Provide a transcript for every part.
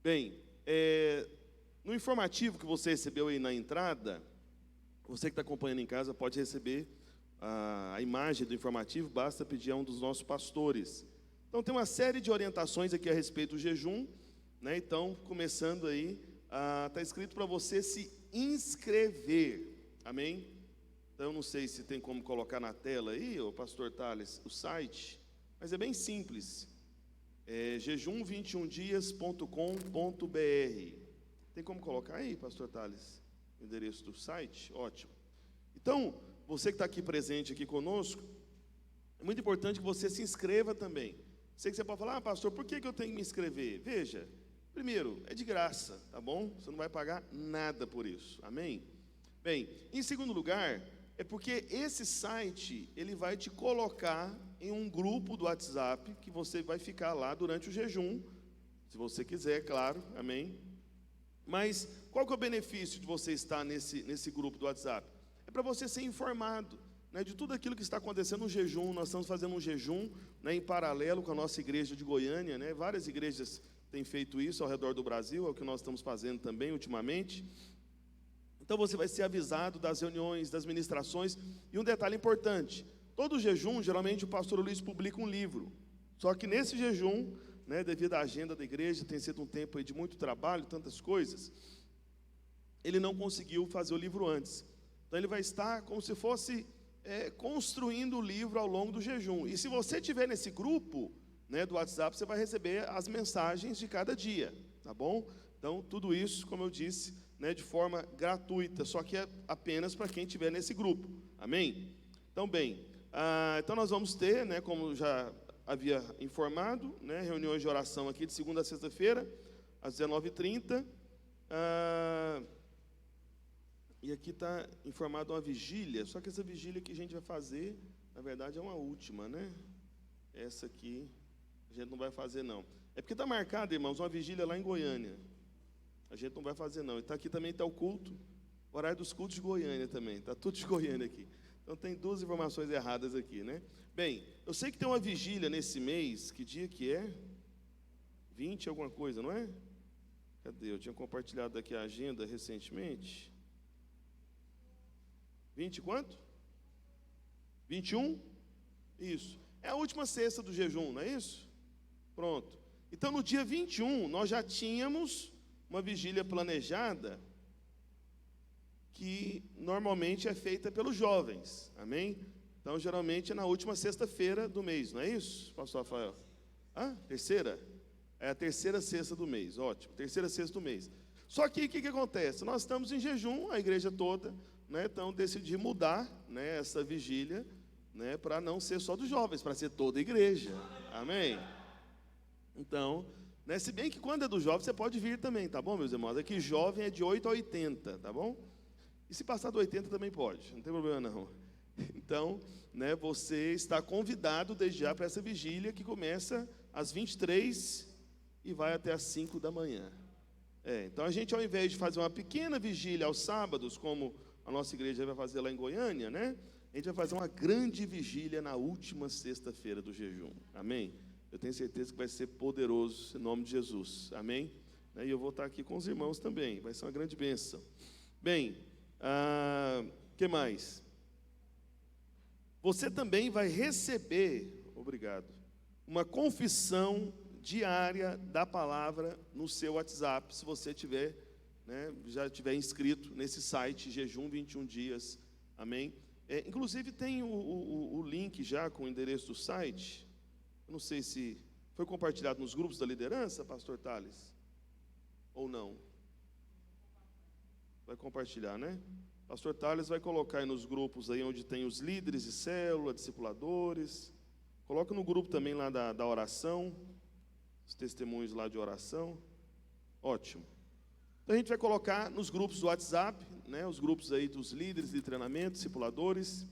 Bem, no informativo que você recebeu aí na entrada, você que está acompanhando em casa pode receber a imagem do informativo, basta pedir a um dos nossos pastores. Então, tem uma série de orientações aqui a respeito do jejum, né? Então, começando aí, está escrito para você se inscrever, amém? Então, não sei se tem como colocar na tela aí, ô pastor Thales, o site, mas é bem simples, jejum21dias.com.br. Tem como colocar aí, pastor Thales, o endereço do site? Ótimo. Então, você que está aqui presente aqui conosco, é muito importante que você se inscreva também. Sei que você pode falar, pastor, por que eu tenho que me inscrever? Veja, primeiro, é de graça, tá bom? Você não vai pagar nada por isso, amém? Bem, em segundo lugar, é porque esse site, ele vai te colocar em um grupo do WhatsApp, que você vai ficar lá durante o jejum, se você quiser, claro, amém? Mas, qual que é o benefício de você estar nesse grupo do WhatsApp? É para você ser informado, né, de tudo aquilo que está acontecendo no jejum. Nós estamos fazendo um jejum, né, em paralelo com a nossa igreja de Goiânia, né? Várias igrejas têm feito isso ao redor do Brasil, é o que nós estamos fazendo também ultimamente. Então você vai ser avisado das reuniões, das ministrações. E um detalhe importante, todo jejum, geralmente o pastor Luiz publica um livro. Só que nesse jejum, né, devido à agenda da igreja, tem sido um tempo aí de muito trabalho, tantas coisas, ele não conseguiu fazer o livro antes. Então ele vai estar como se fosse construindo o livro ao longo do jejum. E se você estiver nesse grupo, né, do WhatsApp, você vai receber as mensagens de cada dia, tá bom? Então tudo isso, como eu disse, né, de forma gratuita, só que é apenas para quem estiver nesse grupo, amém? Então, bem, então nós vamos ter, né, como já havia informado, né, reuniões de oração aqui de segunda a sexta-feira, às 19h30, e aqui está informado uma vigília, só que essa vigília que a gente vai fazer, na verdade, é uma última, né? Essa aqui a gente não vai fazer, não. É porque está marcado, irmãos, uma vigília lá em Goiânia. A gente não vai fazer, não. E aqui também está o culto, o horário dos cultos de Goiânia também. Está tudo de Goiânia aqui. Então tem duas informações erradas aqui, né? Bem, eu sei que tem uma vigília nesse mês. Que dia que é? 20 alguma coisa, não é? Cadê? Eu tinha compartilhado aqui a agenda recentemente. 20 quanto? 21? Isso. É a última sexta do jejum, não é isso? Pronto. Então no dia 21, nós já tínhamos uma vigília planejada, que normalmente é feita pelos jovens, amém? Então, geralmente é na última sexta-feira do mês, não é isso, pastor Rafael? Terceira? É a terceira sexta do mês, ótimo, terceira sexta do mês. Só que o que acontece? Nós estamos em jejum, a igreja toda, né? Então decidi mudar, né, essa vigília, né, para não ser só dos jovens, para ser toda a igreja, amém? Então, né, se bem que quando é do jovem, você pode vir também, tá bom, meus irmãos? Aqui jovem é de 8 a 80, tá bom? E se passar do 80 também pode, não tem problema não. Então, né, você está convidado desde já para essa vigília que começa às 23 e vai até às 5 da manhã. Então a gente, ao invés de fazer uma pequena vigília aos sábados, como a nossa igreja vai fazer lá em Goiânia, né, a gente vai fazer uma grande vigília na última sexta-feira do jejum, amém? Eu tenho certeza que vai ser poderoso, em nome de Jesus, amém? E eu vou estar aqui com os irmãos também, vai ser uma grande bênção. Bem, que mais? Você também vai receber, obrigado, uma confissão diária da palavra no seu WhatsApp, se você tiver, né, já tiver inscrito nesse site, Jejum 21 Dias, amém? Inclusive tem o link já com o endereço do site. Eu não sei se foi compartilhado nos grupos da liderança, pastor Thales, ou não. Vai compartilhar, né? Pastor Thales vai colocar aí nos grupos aí onde tem os líderes de célula, discipuladores. Coloca no grupo também lá da oração, os testemunhos lá de oração. Ótimo. Então a gente vai colocar nos grupos do WhatsApp, né, os grupos aí dos líderes de treinamento, discipuladores.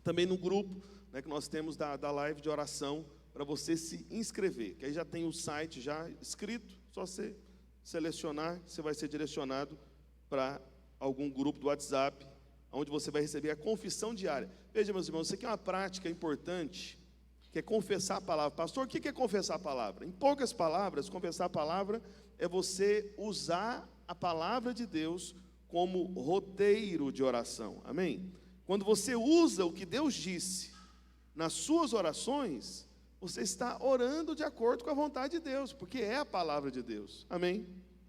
Também no grupo, né, que nós temos da live de oração, para você se inscrever, que aí já tem o site já escrito, só você selecionar, você vai ser direcionado para algum grupo do WhatsApp, onde você vai receber a confissão diária. Veja, meus irmãos, isso aqui é uma prática importante, que é confessar a palavra. Pastor, o que é confessar a palavra? Em poucas palavras, confessar a palavra é você usar a palavra de Deus como roteiro de oração, amém? Quando você usa o que Deus disse nas suas orações, você está orando de acordo com a vontade de Deus, porque é a palavra de Deus, amém?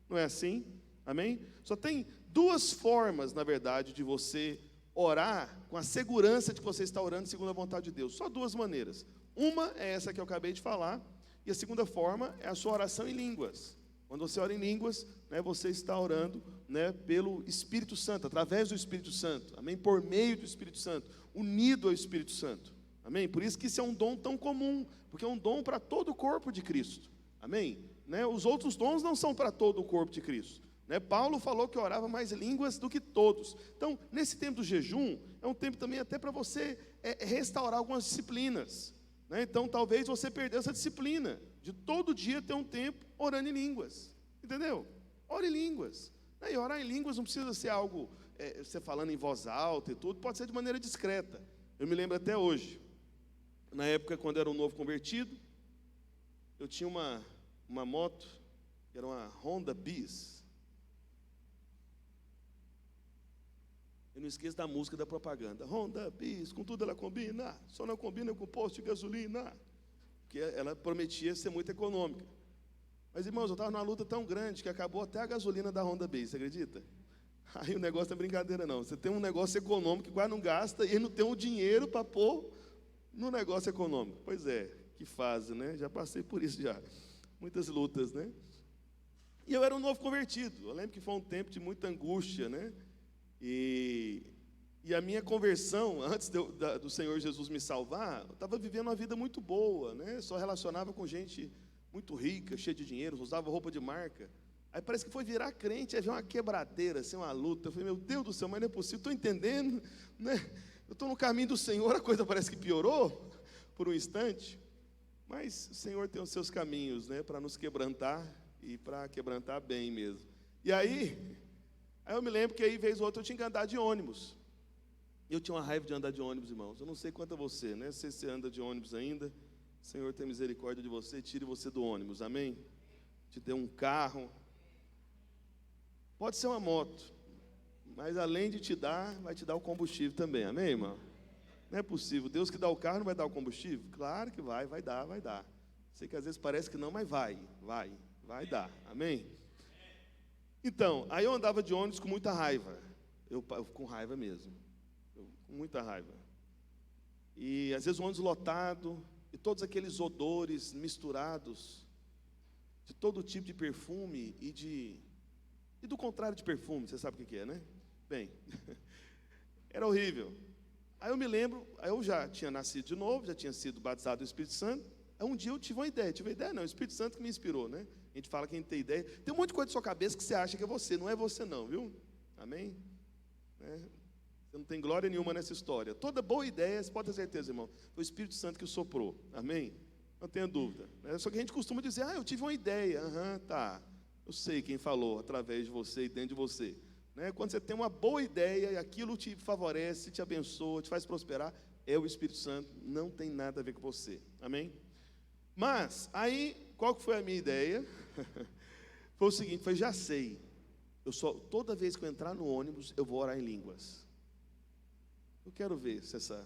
Não é assim? Amém? Só tem duas formas, na verdade, de você orar com a segurança de que você está orando segundo a vontade de Deus. Só duas maneiras. Uma é essa que eu acabei de falar, e a segunda forma é a sua oração em línguas. Quando você ora em línguas, né, você está orando, né, pelo Espírito Santo, através do Espírito Santo, amém? Por meio do Espírito Santo, unido ao Espírito Santo, amém? Por isso que isso é um dom tão comum, porque é um dom para todo o corpo de Cristo, amém? Né? Os outros dons não são para todo o corpo de Cristo, né? Paulo falou que orava mais línguas do que todos. Então, nesse tempo do jejum, é um tempo também até para você restaurar algumas disciplinas, né? Então, talvez você perdeu essa disciplina de todo dia ter um tempo orando em línguas, entendeu? Ore em línguas. E orar em línguas não precisa ser algo, você falando em voz alta e tudo, pode ser de maneira discreta. Eu me lembro até hoje, na época quando eu era um novo convertido, eu tinha uma moto, que era uma Honda Bis. Eu não esqueço da música da propaganda. Honda Bis, com tudo ela combina, só não combina com posto de gasolina, porque ela prometia ser muito econômica. Mas, irmãos, eu estava numa luta tão grande que acabou até a gasolina da Honda Bis, você acredita? Aí o negócio não é brincadeira, não. Você tem um negócio econômico que quase não gasta e não tem o dinheiro para pôr no negócio econômico. Pois é, que fase, né? Já passei por isso já. Muitas lutas, né? E eu era um novo convertido. Eu lembro que foi um tempo de muita angústia, né? E a minha conversão, antes do Senhor Jesus me salvar, eu estava vivendo uma vida muito boa, né? Só relacionava com gente muito rica, cheia de dinheiro, usava roupa de marca. Aí parece que foi virar crente, aí veio uma quebradeira, assim, uma luta. Eu falei, meu Deus do céu, mas não é possível, estou entendendo, né? Eu estou no caminho do Senhor, a coisa parece que piorou por um instante. Mas o Senhor tem os seus caminhos, né? Para nos quebrantar e para quebrantar bem mesmo. E aí eu me lembro que aí, vez ou outra, eu tinha que andar de ônibus. Eu tinha uma raiva de andar de ônibus, irmãos. Eu não sei quanto a você, né? Se você anda de ônibus ainda, o Senhor tem misericórdia de você, tire você do ônibus, amém? Te dê um carro, pode ser uma moto, mas além de te dar, vai te dar o combustível também, amém, irmão? Não é possível, Deus que dá o carro não vai dar o combustível? Claro que vai dar. Sei que às vezes parece que não, mas vai dar, amém? Então, aí eu andava de ônibus com muita raiva, eu com raiva mesmo, com muita raiva, e às vezes o ônibus lotado, e todos aqueles odores misturados, de todo tipo de perfume e do contrário de perfume, você sabe o que é, né? Bem, era horrível. Aí eu me lembro, aí eu já tinha nascido de novo, já tinha sido batizado do Espírito Santo. Aí um dia eu tive uma ideia não, o Espírito Santo que me inspirou, né? A gente fala que a gente tem ideia. Tem um monte de coisa na sua cabeça que você acha que é você, não é você não, viu? Amém? Né? Você não tem glória nenhuma nessa história. Toda boa ideia, você pode ter certeza, irmão, foi o Espírito Santo que o soprou, amém? Não tenha dúvida. Só que a gente costuma dizer, eu tive uma ideia, tá, eu sei quem falou através de você e dentro de você. Né? Quando você tem uma boa ideia e aquilo te favorece, te abençoa, te faz prosperar, é o Espírito Santo, não tem nada a ver com você, amém? Mas, aí, qual que foi a minha ideia? Foi o seguinte, já sei, toda vez que eu entrar no ônibus, eu vou orar em línguas. Eu quero ver se essa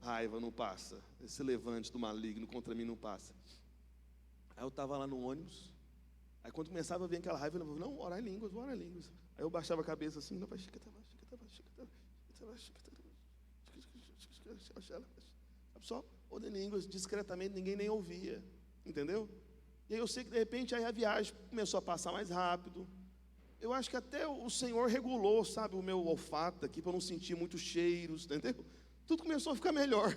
raiva não passa, esse levante do maligno contra mim não passa. Aí eu estava lá no ônibus, aí quando começava a vir aquela raiva, eu falava, não, orar em línguas, vou orar em línguas. Aí eu baixava a cabeça assim, só orando em línguas, discretamente, ninguém nem ouvia, entendeu? E aí eu sei que de repente aí a viagem começou a passar mais rápido. Eu acho que até o Senhor regulou, sabe, o meu olfato aqui, para eu não sentir muitos cheiros, entendeu? Tudo começou a ficar melhor,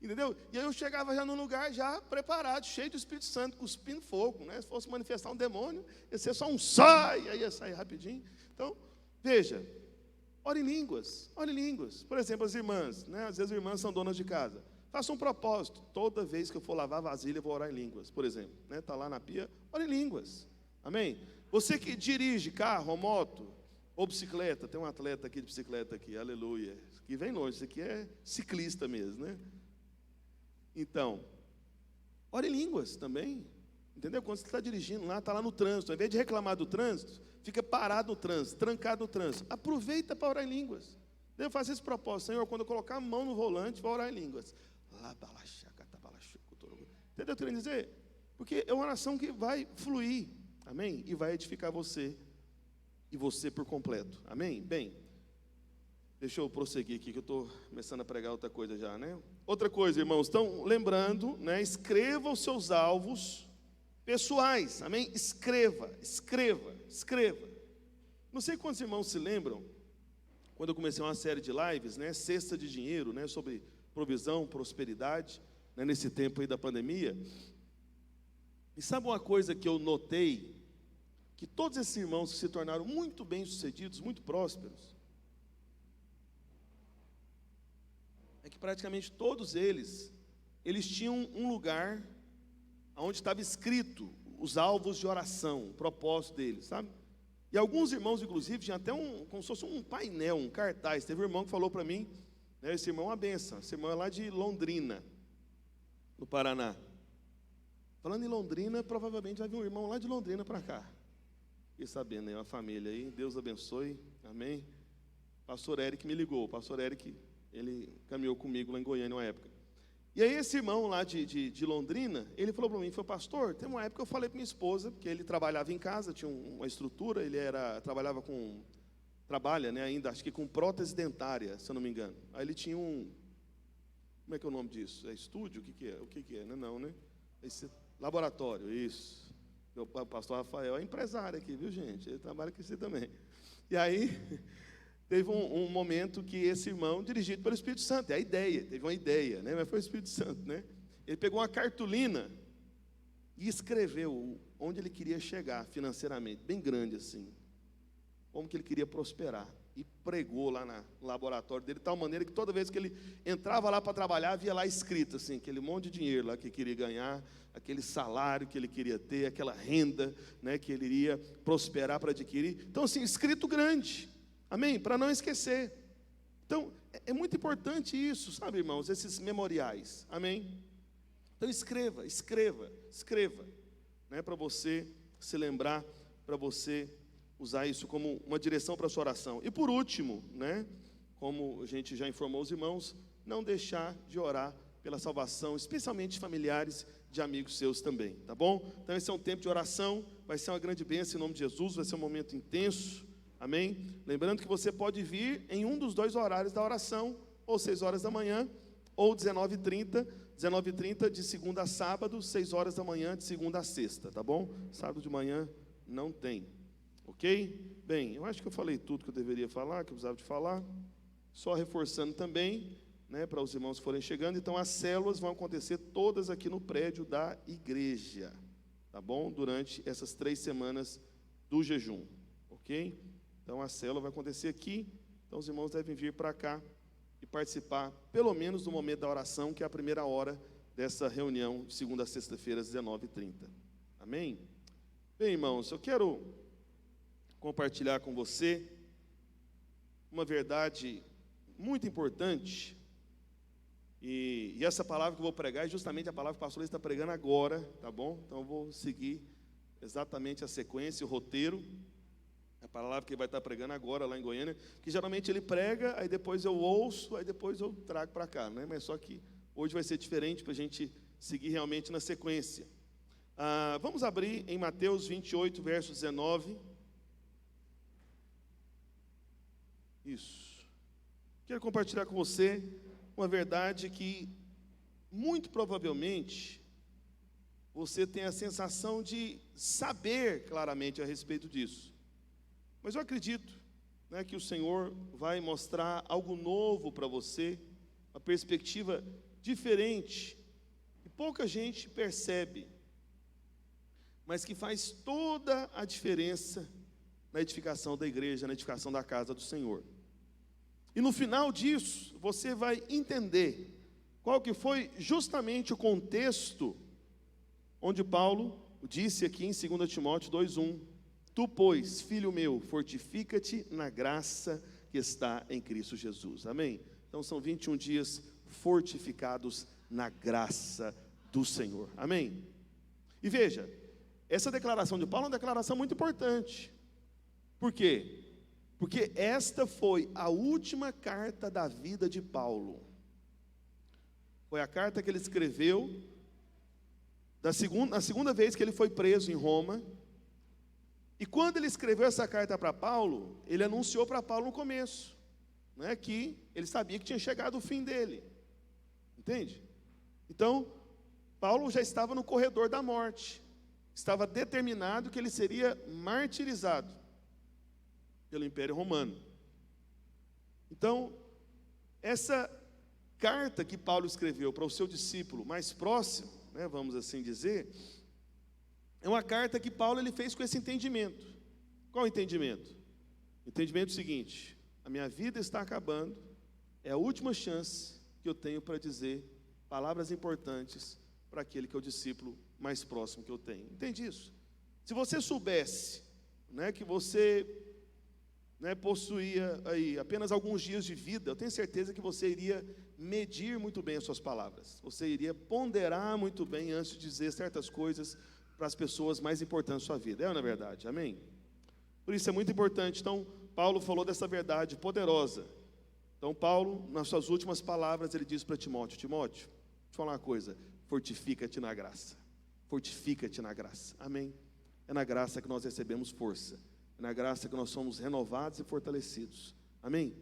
entendeu? E aí eu chegava já num lugar já preparado, cheio do Espírito Santo, cuspindo fogo, né? Se fosse manifestar um demônio, ia ser só um sai, aí ia sair rapidinho. Então, veja, ore em línguas. Por exemplo, as irmãs, né? Às vezes as irmãs são donas de casa. Faça um propósito, toda vez que eu for lavar vasilha, eu vou orar em línguas, por exemplo, né? Está lá na pia, ore em línguas, amém? Você que dirige carro, ou moto, ou bicicleta, tem um atleta aqui de bicicleta aqui, aleluia, que vem longe, isso aqui é ciclista mesmo, né? Então, ore em línguas também, entendeu? Quando você está dirigindo lá, está lá no trânsito, ao invés de reclamar do trânsito, fica parado no trânsito, trancado no trânsito, aproveita para orar em línguas. Eu faço esse propósito: Senhor, quando eu colocar a mão no volante, vou orar em línguas. Entendeu o que eu quero dizer? Porque é uma oração que vai fluir, amém? E vai edificar você, e você por completo, amém? Bem, deixa eu prosseguir aqui, que eu estou começando a pregar outra coisa já, né? Outra coisa, irmãos, estão lembrando, né? Escreva os seus alvos pessoais, amém? Escreva. Não sei quantos irmãos se lembram, quando eu comecei uma série de lives, né? Cesta de dinheiro, né? Sobre provisão, prosperidade, né? Nesse tempo aí da pandemia. E sabe uma coisa que eu notei? Que todos esses irmãos que se tornaram muito bem-sucedidos, muito prósperos, é que praticamente todos eles tinham um lugar onde estava escrito os alvos de oração, o propósito deles, sabe? E alguns irmãos, inclusive, tinham até como se fosse um painel, um cartaz. Teve um irmão que falou para mim, né, esse irmão é uma benção, esse irmão é lá de Londrina, no Paraná. Falando em Londrina, provavelmente vai vir um irmão lá de Londrina para cá. Fiquei sabendo, né, uma família aí, Deus abençoe, amém? Pastor Eric me ligou, o pastor Eric, ele caminhou comigo lá em Goiânia uma época. E aí esse irmão lá de Londrina, ele falou para mim, foi: pastor, tem uma época que eu falei para minha esposa, porque ele trabalhava em casa, tinha uma estrutura, trabalha, né, ainda, acho que com prótese dentária, se eu não me engano. Aí ele tinha como é que é o nome disso? É estúdio? O que é? Não, né? Laboratório, isso. O pastor Rafael é empresário aqui, viu, gente? Ele trabalha com isso também. E aí, teve um momento que esse irmão, dirigido pelo Espírito Santo, teve uma ideia, né? Mas foi o Espírito Santo, né? Ele pegou uma cartolina e escreveu onde ele queria chegar financeiramente, bem grande assim, como que ele queria prosperar, e pregou lá no laboratório dele, de tal maneira que toda vez que ele entrava lá para trabalhar, havia lá escrito assim, aquele monte de dinheiro lá que queria ganhar, aquele salário que ele queria ter, aquela renda, né, que ele iria prosperar para adquirir. Então assim, escrito grande, amém? Para não esquecer. Então, é muito importante isso, sabe, irmãos, esses memoriais, amém? Então escreva, né, para você se lembrar, para você usar isso como uma direção para a sua oração. E por último, né, como a gente já informou os irmãos, não deixar de orar pela salvação, especialmente familiares de amigos seus também, tá bom? Então esse é um tempo de oração, vai ser uma grande bênção em nome de Jesus, vai ser um momento intenso, amém? Lembrando que você pode vir em um dos dois horários da oração, ou 6 horas da manhã, ou 19h30 de segunda a sábado, 6 horas da manhã de segunda a sexta, tá bom? Sábado de manhã não tem. Ok? Bem, eu acho que eu falei tudo que eu deveria falar, que eu precisava de falar. Só reforçando também, né, para os irmãos que forem chegando. Então, as células vão acontecer todas aqui no prédio da igreja, tá bom? Durante essas 3 semanas do jejum, ok? Então, a célula vai acontecer aqui. Então, os irmãos devem vir para cá e participar, pelo menos no momento da oração, que é a primeira hora dessa reunião, de segunda a sexta-feira, às 19h30. Amém? Bem, irmãos, eu quero compartilhar com você uma verdade muito importante, e essa palavra que eu vou pregar é justamente a palavra que o pastor está pregando agora, tá bom? Então eu vou seguir exatamente a sequência, o roteiro, a palavra que ele vai estar pregando agora lá em Goiânia, que geralmente ele prega, aí depois eu ouço, aí depois eu trago para cá, né? Mas só que hoje vai ser diferente para a gente seguir realmente na sequência. Vamos abrir em Mateus 28, verso 19. Isso. Quero compartilhar com você uma verdade que, muito provavelmente, você tem a sensação de saber claramente a respeito disso. Mas eu acredito, né, que o Senhor vai mostrar algo novo para você, uma perspectiva diferente, que pouca gente percebe, mas que faz toda a diferença na edificação da igreja, na edificação da casa do Senhor. E no final disso, você vai entender qual que foi justamente o contexto onde Paulo disse aqui em 2 Timóteo 2:1, tu, pois, filho meu, fortifica-te na graça que está em Cristo Jesus. Amém? Então são 21 dias fortificados na graça do Senhor. Amém? E veja, essa declaração de Paulo é uma declaração muito importante. Por quê? Porque esta foi a última carta da vida de Paulo. Foi a carta que ele escreveu na segunda vez que ele foi preso em Roma. E quando ele escreveu essa carta para Paulo, ele anunciou para Paulo no começo, né, que ele sabia que tinha chegado o fim dele. Entende? Então, Paulo já estava no corredor da morte. Estava determinado que ele seria martirizado pelo Império Romano. Então, essa carta que Paulo escreveu para o seu discípulo mais próximo, né, vamos assim dizer, é uma carta que Paulo ele fez com esse entendimento. Qual o entendimento? O entendimento seguinte: a minha vida está acabando, é a última chance que eu tenho para dizer palavras importantes para aquele que é o discípulo mais próximo que eu tenho. Entende isso? Se você soubesse, né, que você, né, possuía aí apenas alguns dias de vida, eu tenho certeza que você iria medir muito bem as suas palavras. Você iria ponderar muito bem antes de dizer certas coisas para as pessoas mais importantes da sua vida. É ou não é verdade? Amém? Por isso é muito importante. Então, Paulo falou dessa verdade poderosa. Então, Paulo, nas suas últimas palavras, ele diz para Timóteo: Timóteo, deixa eu falar uma coisa, fortifica-te na graça. Fortifica-te na graça. Amém? É na graça que nós recebemos força. É na graça que nós somos renovados e fortalecidos. Amém?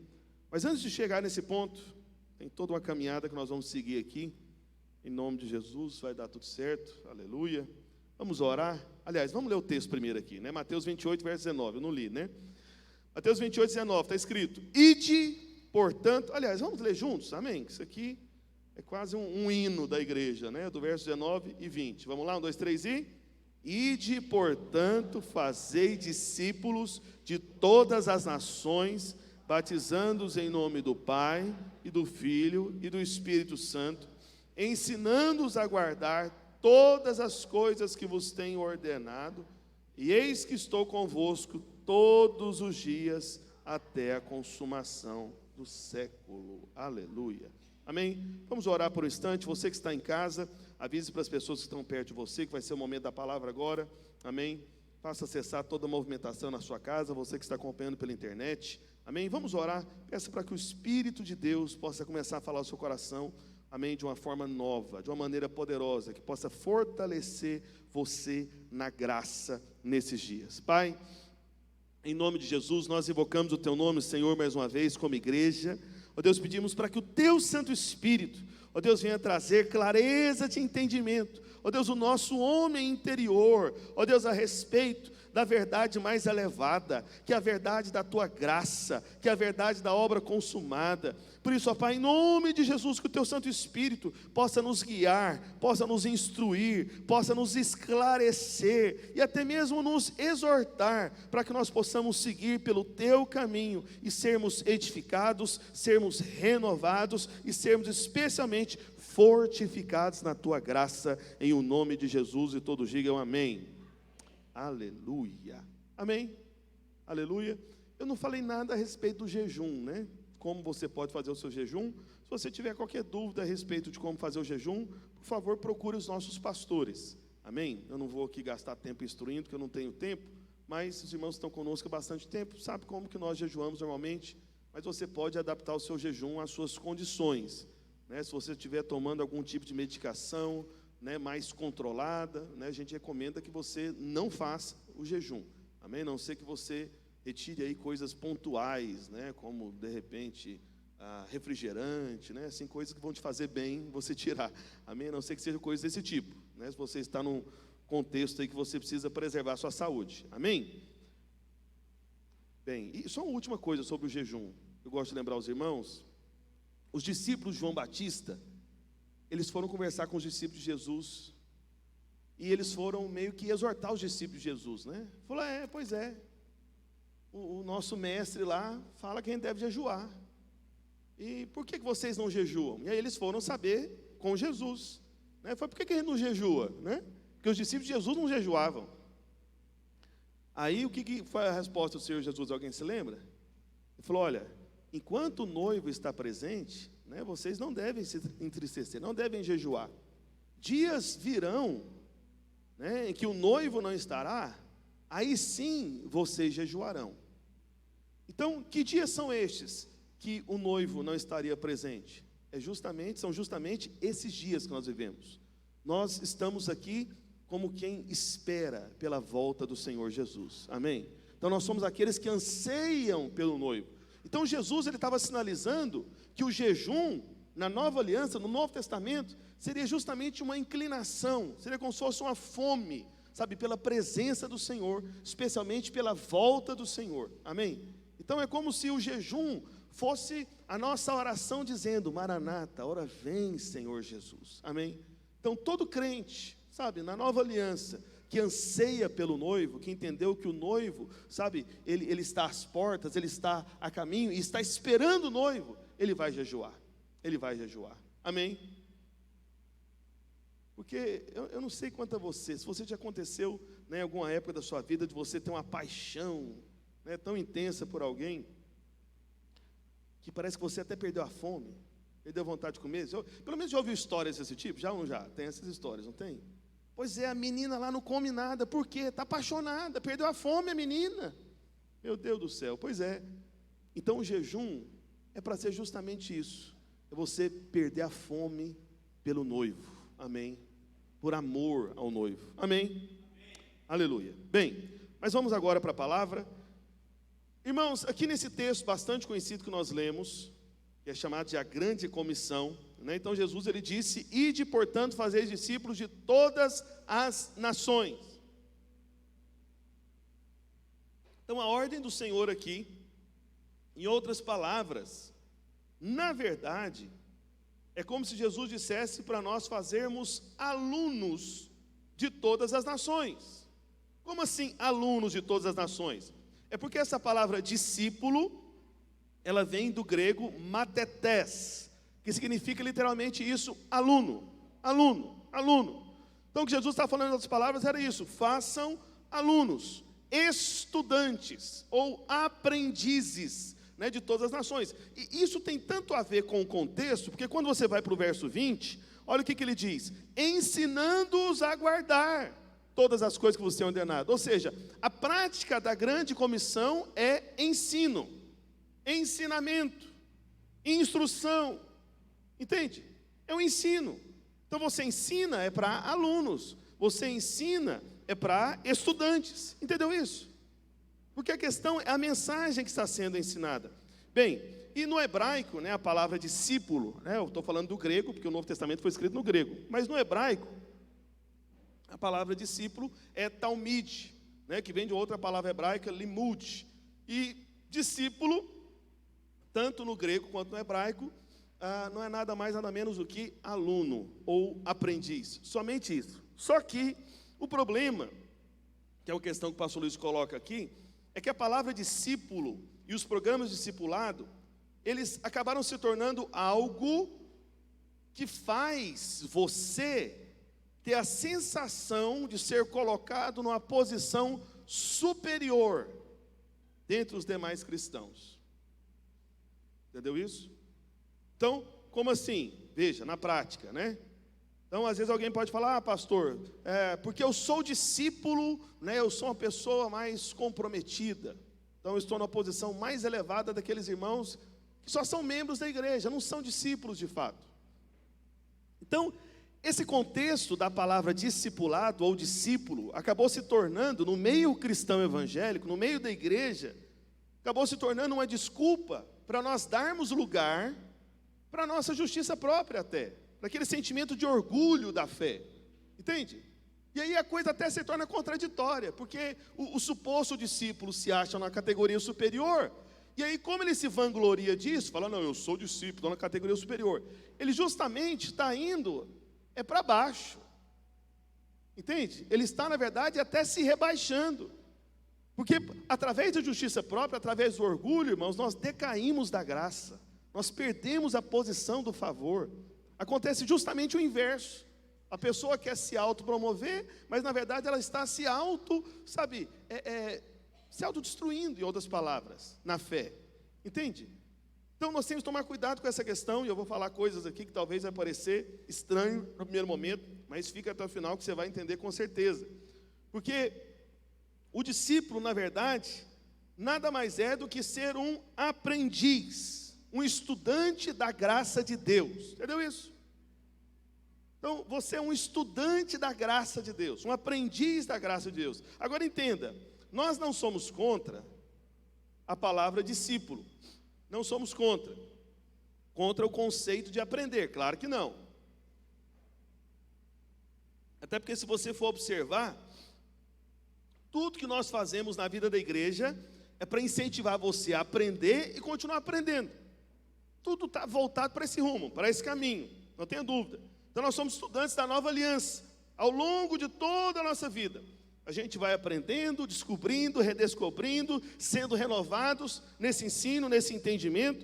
Mas antes de chegar nesse ponto, tem toda uma caminhada que nós vamos seguir aqui. Em nome de Jesus, vai dar tudo certo. Aleluia. Vamos orar. Aliás, vamos ler o texto primeiro aqui, né? Mateus 28, verso 19. Eu não li, né? Mateus 28, 19, está escrito: Ide, portanto... Aliás, vamos ler juntos, amém? Isso aqui é quase um hino da igreja, né? Do verso 19 e 20. Vamos lá, 1, 2, 3 e... Ide, portanto, fazei discípulos de todas as nações, batizando-os em nome do Pai, e do Filho, e do Espírito Santo, ensinando-os a guardar todas as coisas que vos tenho ordenado, e eis que estou convosco todos os dias, até a consumação do século. Aleluia. Amém? Vamos orar por um instante. Você que está em casa, avise para as pessoas que estão perto de você, que vai ser o momento da palavra agora. Amém? Faça cessar toda a movimentação na sua casa, você que está acompanhando pela internet. Amém? Vamos orar. Peça para que o Espírito de Deus possa começar a falar ao seu coração. Amém? De uma forma nova, de uma maneira poderosa, que possa fortalecer você na graça nesses dias. Pai, em nome de Jesus, nós invocamos o Teu nome, Senhor, mais uma vez, como igreja. Ó Deus, pedimos para que o Teu Santo Espírito, ó Deus, venha trazer clareza de entendimento, ó Deus, o nosso homem interior, ó Deus, a respeito da verdade mais elevada, que é a verdade da Tua graça, que é a verdade da obra consumada. Por isso, ó Pai, em nome de Jesus, que o Teu Santo Espírito possa nos guiar, possa nos instruir, possa nos esclarecer e até mesmo nos exortar, para que nós possamos seguir pelo Teu caminho e sermos edificados, sermos renovados e sermos especialmente fortificados na Tua graça, em o nome de Jesus, e todos digam amém. Aleluia. Amém? Aleluia. Eu não falei nada a respeito do jejum, né? Como você pode fazer o seu jejum. Se você tiver qualquer dúvida a respeito de como fazer o jejum, por favor, procure os nossos pastores. Amém? Eu não vou aqui gastar tempo instruindo, porque eu não tenho tempo, mas os irmãos estão conosco há bastante tempo, sabe como que nós jejuamos normalmente, mas você pode adaptar o seu jejum às suas condições, né? Se você estiver tomando algum tipo de medicação, né, mais controlada, né, a gente recomenda que você não faça o jejum, amém? A não ser que você retire aí coisas pontuais, né, como de repente refrigerante, né, assim, coisas que vão te fazer bem você tirar, amém? A não ser que seja coisas desse tipo, né, se você está num contexto aí que você precisa preservar a sua saúde, amém? Bem, e só uma última coisa sobre o jejum, eu gosto de lembrar aos irmãos, os discípulos de João Batista, eles foram conversar com os discípulos de Jesus, e eles foram meio que exortar os discípulos de Jesus, né? Falou, pois é, o nosso mestre lá fala que a gente deve jejuar, e por que vocês não jejuam? E aí eles foram saber com Jesus, né? Foi, por que a gente não jejua, né? Porque os discípulos de Jesus não jejuavam. Aí o que foi a resposta do Senhor Jesus? Alguém se lembra? Ele falou, olha, enquanto o noivo está presente, né, vocês não devem se entristecer, não devem jejuar. Dias virão, né, em que o noivo não estará, aí sim vocês jejuarão. Então, que dias são estes que o noivo não estaria presente? São justamente esses dias que nós vivemos. Nós estamos aqui como quem espera pela volta do Senhor Jesus, amém? Então nós somos aqueles que anseiam pelo noivo. Então Jesus, ele estava sinalizando que o jejum, na nova aliança, no Novo Testamento, seria justamente uma inclinação, seria como se fosse uma fome, sabe, pela presença do Senhor, especialmente pela volta do Senhor, amém? Então é como se o jejum fosse a nossa oração dizendo: Maranata, hora vem, Senhor Jesus, amém? Então todo crente, sabe, na nova aliança, que anseia pelo noivo, que entendeu que o noivo, sabe, ele está às portas, ele está a caminho e está esperando o noivo, ele vai jejuar, amém? Porque eu não sei quanto a você, se você já aconteceu, né, em alguma época da sua vida, de você ter uma paixão, né, tão intensa por alguém, que parece que você até perdeu a fome, perdeu a vontade de comer. Pelo menos já ouviu histórias desse tipo? Já ou não já? Tem essas histórias, não tem? Pois é, a menina lá não come nada, por quê? Está apaixonada, perdeu a fome a menina. Meu Deus do céu, pois é. Então o jejum é para ser justamente isso, é você perder a fome pelo noivo, amém? Por amor ao noivo, amém? Amém. Aleluia. Bem, mas vamos agora para a palavra. Irmãos, aqui nesse texto bastante conhecido que nós lemos, que é chamado de a grande comissão, né? Então Jesus, ele disse: ide, portanto, fazeis discípulos de todas as nações. Então a ordem do Senhor aqui, em outras palavras, na verdade, é como se Jesus dissesse para nós fazermos alunos de todas as nações. Como assim alunos de todas as nações? É porque essa palavra discípulo, ela vem do grego matetés, que significa literalmente isso: aluno, aluno, aluno. Então o que Jesus está falando em outras palavras era isso: façam alunos, estudantes ou aprendizes, né, de todas as nações. E isso tem tanto a ver com o contexto, porque quando você vai para o verso 20, olha o que ele diz: ensinando-os a guardar todas as coisas que você tem ordenado. Ou seja, a prática da grande comissão é ensino, ensinamento, instrução, entende? É um ensino. Então você ensina é para alunos, você ensina é para estudantes, entendeu isso? Porque a questão é a mensagem que está sendo ensinada. Bem, e no hebraico, né, a palavra discípulo, né, eu estou falando do grego, porque o Novo Testamento foi escrito no grego, mas no hebraico, a palavra discípulo é talmid, né, que vem de outra palavra hebraica, limud. E discípulo, tanto no grego quanto no hebraico, não é nada mais, nada menos do que aluno ou aprendiz. Somente isso. Só que o problema, que é uma questão que o pastor Luiz coloca aqui, é que a palavra discípulo e os programas de discipulado, eles acabaram se tornando algo que faz você ter a sensação de ser colocado numa posição superior dentre os demais cristãos. Entendeu isso? Então, como assim? Veja, na prática, né? Então, às vezes alguém pode falar: pastor, porque eu sou discípulo, né, eu sou uma pessoa mais comprometida, então eu estou na posição mais elevada daqueles irmãos que só são membros da igreja, não são discípulos de fato. Então, esse contexto da palavra discipulado ou discípulo acabou se tornando, no meio cristão evangélico, no meio da igreja, acabou se tornando uma desculpa para nós darmos lugar para a nossa justiça própria até, para aquele sentimento de orgulho da fé, entende? E aí a coisa até se torna contraditória, porque o suposto discípulo se acha na categoria superior, e aí como ele se vangloria disso, fala: não, eu sou discípulo, estou na categoria superior, ele justamente está indo para baixo, entende? Ele está, na verdade, até se rebaixando, porque através da justiça própria, através do orgulho, irmãos, nós decaímos da graça, nós perdemos a posição do favor. Acontece justamente o inverso. A pessoa quer se autopromover, mas na verdade ela está se se autodestruindo, em outras palavras, na fé, entende? Então nós temos que tomar cuidado com essa questão, e eu vou falar coisas aqui que talvez vai parecer estranho no primeiro momento, mas fica até o final que você vai entender com certeza. Porque o discípulo, na verdade, nada mais é do que ser um aprendiz, um estudante da graça de Deus. Entendeu isso? Então, você é um estudante da graça de Deus, um aprendiz da graça de Deus. Agora entenda, nós não somos contra a palavra discípulo. Não somos contra o conceito de aprender, claro que não. Até porque se você for observar, tudo que nós fazemos na vida da igreja é para incentivar você a aprender e continuar aprendendo. Tudo está voltado para esse rumo, para esse caminho, não tenha dúvida. Então nós somos estudantes da nova aliança, ao longo de toda a nossa vida. A gente vai aprendendo, descobrindo, redescobrindo, sendo renovados nesse ensino, nesse entendimento.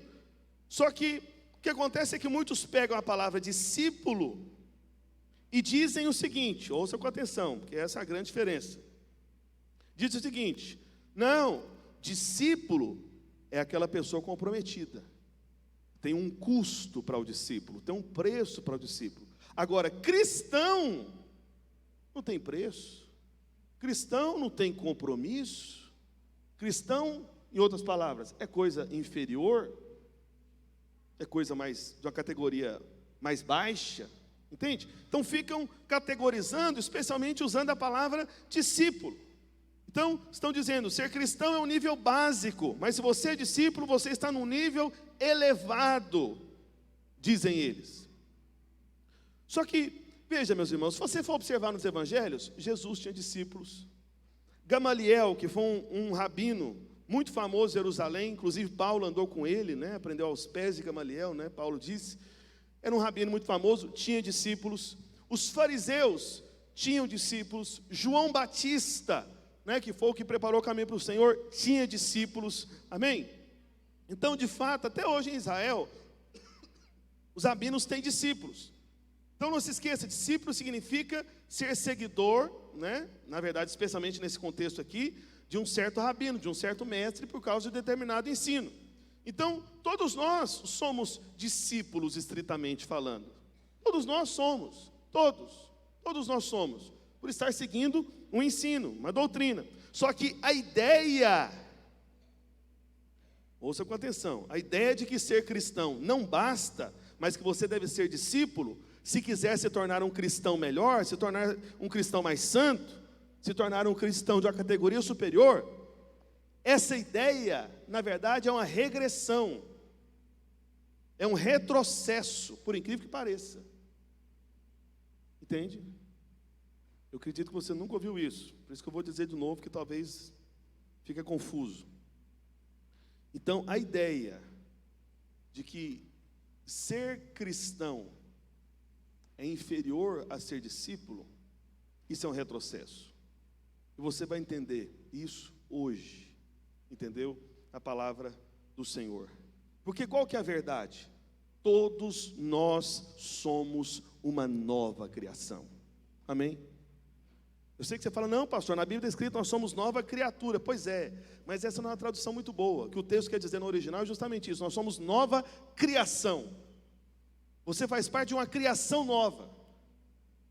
Só que o que acontece é que muitos pegam a palavra discípulo e dizem o seguinte, ouça com atenção, porque essa é a grande diferença. Diz o seguinte: não, discípulo é aquela pessoa comprometida. Tem um custo para o discípulo, tem um preço para o discípulo. Agora, cristão não tem preço. Cristão não tem compromisso. Cristão, em outras palavras, é coisa inferior, é coisa mais de uma categoria mais baixa, entende? Então ficam categorizando, especialmente usando a palavra discípulo. Então, estão dizendo, ser cristão é um nível básico, mas se você é discípulo, você está num nível elevado, dizem eles. Só que, veja, meus irmãos, se você for observar nos evangelhos, Jesus tinha discípulos. Gamaliel, que foi um rabino muito famoso em Jerusalém, inclusive Paulo andou com ele, né, aprendeu aos pés de Gamaliel, né, Paulo disse, era um rabino muito famoso, tinha discípulos. Os fariseus tinham discípulos. João Batista, né, que foi o que preparou o caminho para o Senhor, tinha discípulos, amém? Então, de fato, até hoje em Israel, os rabinos têm discípulos. Então não se esqueça, discípulo significa ser seguidor, né? Na verdade, especialmente nesse contexto aqui, de um certo rabino, de um certo mestre, por causa de determinado ensino. Então, todos nós somos discípulos, estritamente falando. Todos nós somos, todos nós somos, por estar seguindo um ensino, uma doutrina. Só que a ideia, ouça com atenção, a ideia de que ser cristão não basta, mas que você deve ser discípulo, se quiser se tornar um cristão melhor, se tornar um cristão mais santo, se tornar um cristão de uma categoria superior, essa ideia, na verdade, é uma regressão, é um retrocesso, por incrível que pareça. Entende? Eu acredito que você nunca ouviu isso, por isso que eu vou dizer de novo, que talvez fique confuso. Então, a ideia de que ser cristão é inferior a ser discípulo, isso é um retrocesso. E você vai entender isso hoje, entendeu? A palavra do Senhor. Porque qual que é a verdade? Todos nós somos uma nova criação. Amém? Eu sei que você fala, não, pastor, na Bíblia está escrito nós somos nova criatura. Pois é, mas essa não é uma tradução muito boa. O que o texto quer dizer no original é justamente isso. Nós somos nova criação. Você faz parte de uma criação nova.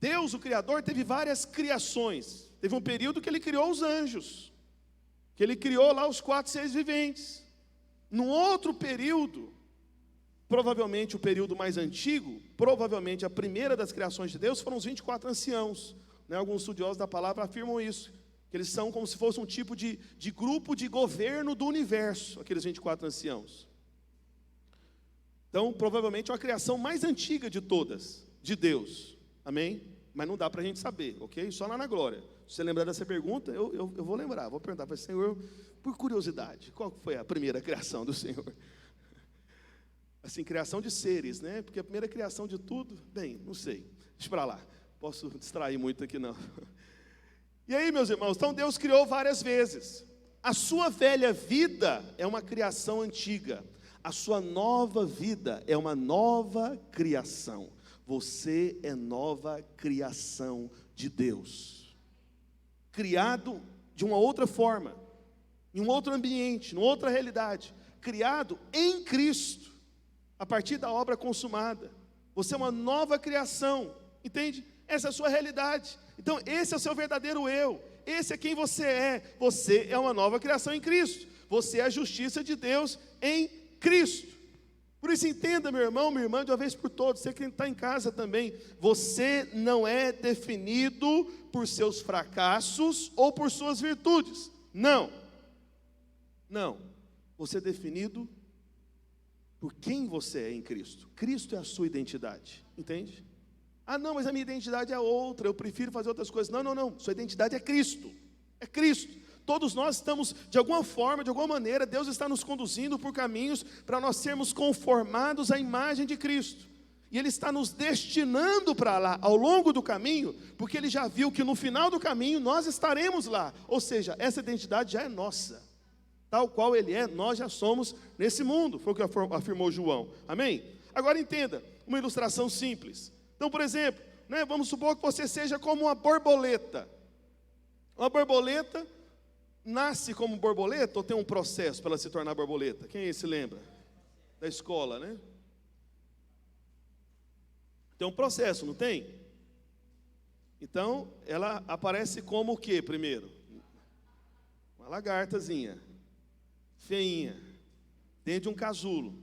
Deus, o Criador, teve várias criações. Teve um período que Ele criou os anjos, que Ele criou lá os 4 seres viventes. Num outro período, provavelmente o período mais antigo, provavelmente a primeira das criações de Deus, foram os 24 anciãos. Né? Alguns estudiosos da palavra afirmam isso, que eles são como se fosse um tipo de grupo de governo do universo, aqueles 24 anciãos. Então, provavelmente é uma criação mais antiga de todas, de Deus, amém? Mas não dá para a gente saber, ok? Só lá na glória. Se você lembrar dessa pergunta, eu vou lembrar, vou perguntar para o Senhor, por curiosidade, qual foi a primeira criação do Senhor? Assim, criação de seres, né? Porque a primeira criação de tudo, bem, não sei, deixa para lá, posso distrair muito aqui não. E aí, meus irmãos, então Deus criou várias vezes. A sua velha vida é uma criação antiga. A sua nova vida é uma nova criação. Você é nova criação de Deus. Criado de uma outra forma, em um outro ambiente, em outra realidade. Criado em Cristo. a partir da obra consumada. Você é uma nova criação, entende? Essa é a sua realidade. Então, esse é o seu verdadeiro eu. Esse é quem você é. Você é uma nova criação em Cristo. Você é a justiça de Deus em Cristo. Por isso, entenda, meu irmão, minha irmã, de uma vez por todas, você que está em casa também, você não é definido por seus fracassos ou por suas virtudes. Não. Não. Você é definido por quem você é em Cristo. Cristo é a sua identidade, entende? Ah, não, mas a minha identidade é outra, eu prefiro fazer outras coisas. Não, não, não, sua identidade é Cristo. É Cristo. Todos nós estamos, de alguma forma, de alguma maneira, Deus está nos conduzindo por caminhos para nós sermos conformados à imagem de Cristo. E Ele está nos destinando para lá, ao longo do caminho, porque Ele já viu que no final do caminho nós estaremos lá. Ou seja, essa identidade já é nossa. Tal qual Ele é, nós já somos nesse mundo. Foi o que afirmou João. Amém? Agora entenda, uma ilustração simples. Então, por exemplo, vamos supor que você seja como uma borboleta. Uma borboleta nasce como borboleta ou tem um processo para ela se tornar borboleta? Quem aí se lembra? Da escola, né? Tem um processo, não tem? Então, ela aparece como o quê primeiro? Uma lagartazinha, feinha, dentro de um casulo.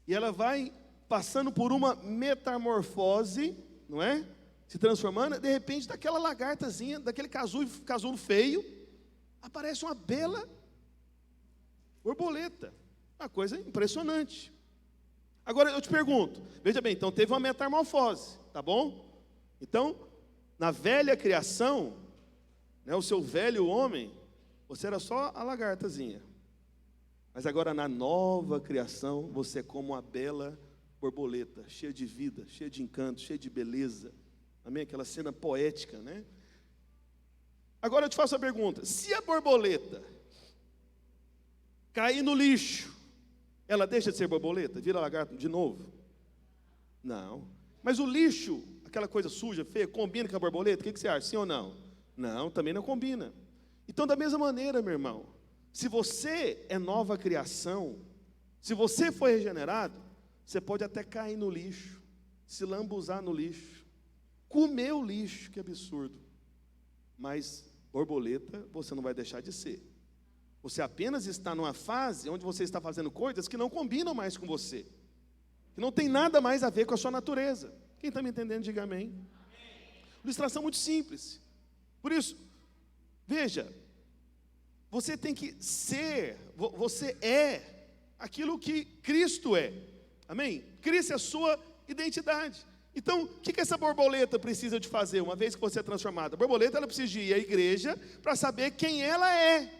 E ela vai passando por uma metamorfose, não é? Se transformando, de repente, daquela lagartazinha, daquele casulo feio, aparece uma bela borboleta. Uma coisa impressionante. Agora eu te pergunto, veja bem, então teve uma metamorfose, tá bom? Então, na velha criação, o seu velho homem, você era só a lagartazinha. Mas agora na nova criação, você é como uma bela borboleta, cheia de vida, cheia de encanto, cheia de beleza. Amém? Aquela cena poética, né? Agora eu te faço a pergunta: se a borboleta cair no lixo, ela deixa de ser borboleta? Vira lagarto de novo? Não. Mas o lixo, aquela coisa suja, feia, combina com a borboleta? O que você acha? Sim ou não? Não, também não combina. Então, da mesma maneira, meu irmão, se você é nova criação, se você foi regenerado, você pode até cair no lixo, se lambuzar no lixo, comer o lixo, que absurdo. Mas borboleta você não vai deixar de ser. Você apenas está numa fase onde você está fazendo coisas que não combinam mais com você, que não tem nada mais a ver com a sua natureza. Quem está me entendendo, diga amém. Ilustração muito simples. Por isso, veja, você tem que ser, você é aquilo que Cristo é. Amém? Cristo é a sua identidade. Então, o que essa borboleta precisa de fazer, uma vez que você é transformada? A borboleta, ela precisa de ir à igreja para saber quem ela é.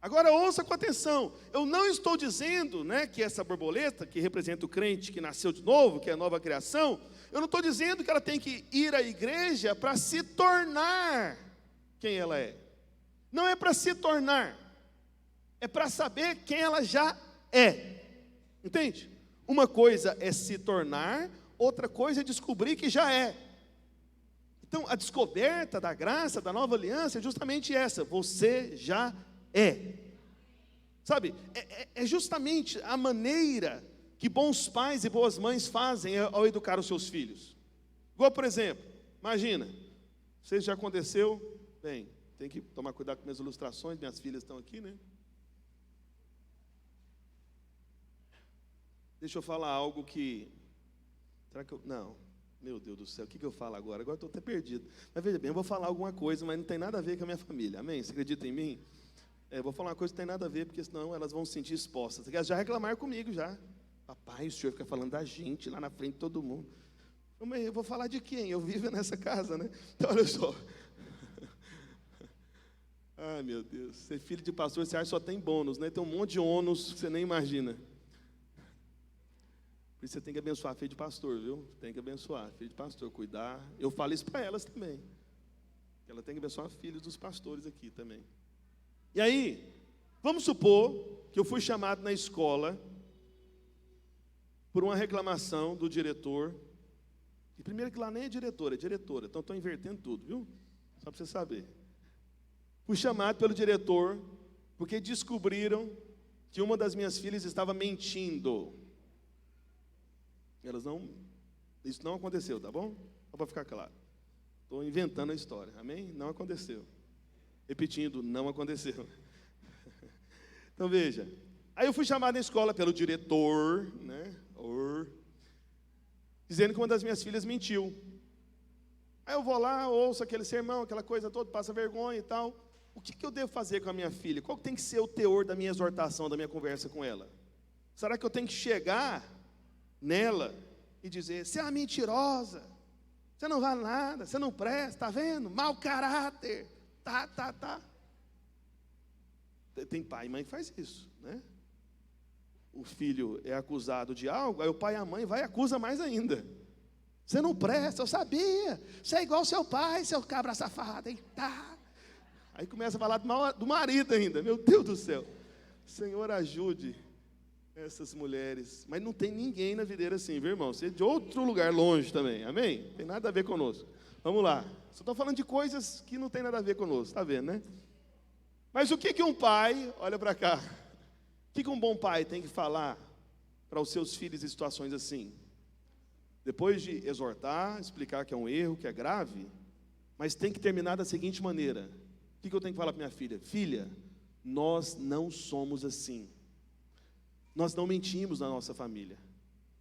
Agora, ouça com atenção. Eu não estou dizendo, que essa borboleta, que representa o crente que nasceu de novo, que é a nova criação, eu não estou dizendo que ela tem que ir à igreja para se tornar quem ela é. Não é para se tornar, é para saber quem ela já é. Entende? Uma coisa é se tornar, outra coisa é descobrir que já é. Então, a descoberta da graça, da nova aliança, é justamente essa: você já é. Sabe, é justamente a maneira que bons pais e boas mães fazem ao educar os seus filhos. Igual, por exemplo, imagina, não sei se já aconteceu, bem, tem que tomar cuidado com minhas ilustrações, minhas filhas estão aqui, né? Deixa eu falar algo que... Será que eu... Não, meu Deus do céu, o que eu falo agora? Agora eu estou até perdido. Mas veja bem, eu vou falar alguma coisa, mas não tem nada a ver com a minha família, amém? Você acredita em mim? Eu vou falar uma coisa que não tem nada a ver, porque senão elas vão se sentir expostas. Elas já reclamaram comigo, já. Papai, o senhor fica falando da gente lá na frente de todo mundo. Eu vou falar de quem? Eu vivo nessa casa, né? Então, olha só. Ai, meu Deus. Ser filho de pastor, você acha que só tem bônus, né? Tem um monte de ônus que você nem imagina. Por isso você tem que abençoar filho de pastor, viu? Tem que abençoar filho de pastor, cuidar. Eu falo isso para elas também. Ela tem que abençoar filhos dos pastores aqui também. E aí, vamos supor que eu fui chamado na escola por uma reclamação do diretor. E primeiro que lá nem é diretora, então estou invertendo tudo, viu? Só para você saber. Fui chamado pelo diretor porque descobriram que uma das minhas filhas estava mentindo. Isso não aconteceu, tá bom? Só para ficar claro. Estou inventando a história, amém? Não aconteceu. Repetindo, não aconteceu. Então veja, aí eu fui chamado na escola pelo diretor, né? Dizendo que uma das minhas filhas mentiu. Aí eu vou lá, ouço aquele sermão, aquela coisa toda, passa vergonha e tal. O que eu devo fazer com a minha filha? Qual tem que ser o teor da minha exortação, da minha conversa com ela? Será que eu tenho que chegar nela e dizer, você é uma mentirosa, você não vale nada, você não presta, está vendo? Mau caráter, tá. Tem pai e mãe que faz isso, né? O filho é acusado de algo, aí o pai e a mãe vai e acusa mais ainda. Você não presta, eu sabia. Você é igual ao seu pai, seu cabra safado, hein? Tá. Aí começa a falar do marido ainda. Meu Deus do céu. Senhor, ajude essas mulheres. Mas não tem ninguém na videira assim, viu, irmão? Você é de outro lugar longe também, amém? Não tem nada a ver conosco. Vamos lá. Só estou falando de coisas que não tem nada a ver conosco, está vendo, né? Mas o que um pai, olha para cá, o que um bom pai tem que falar para os seus filhos em situações assim? Depois de exortar, explicar que é um erro, que é grave, mas tem que terminar da seguinte maneira. O que eu tenho que falar para minha filha? Filha, nós não somos assim. Nós não mentimos na nossa família.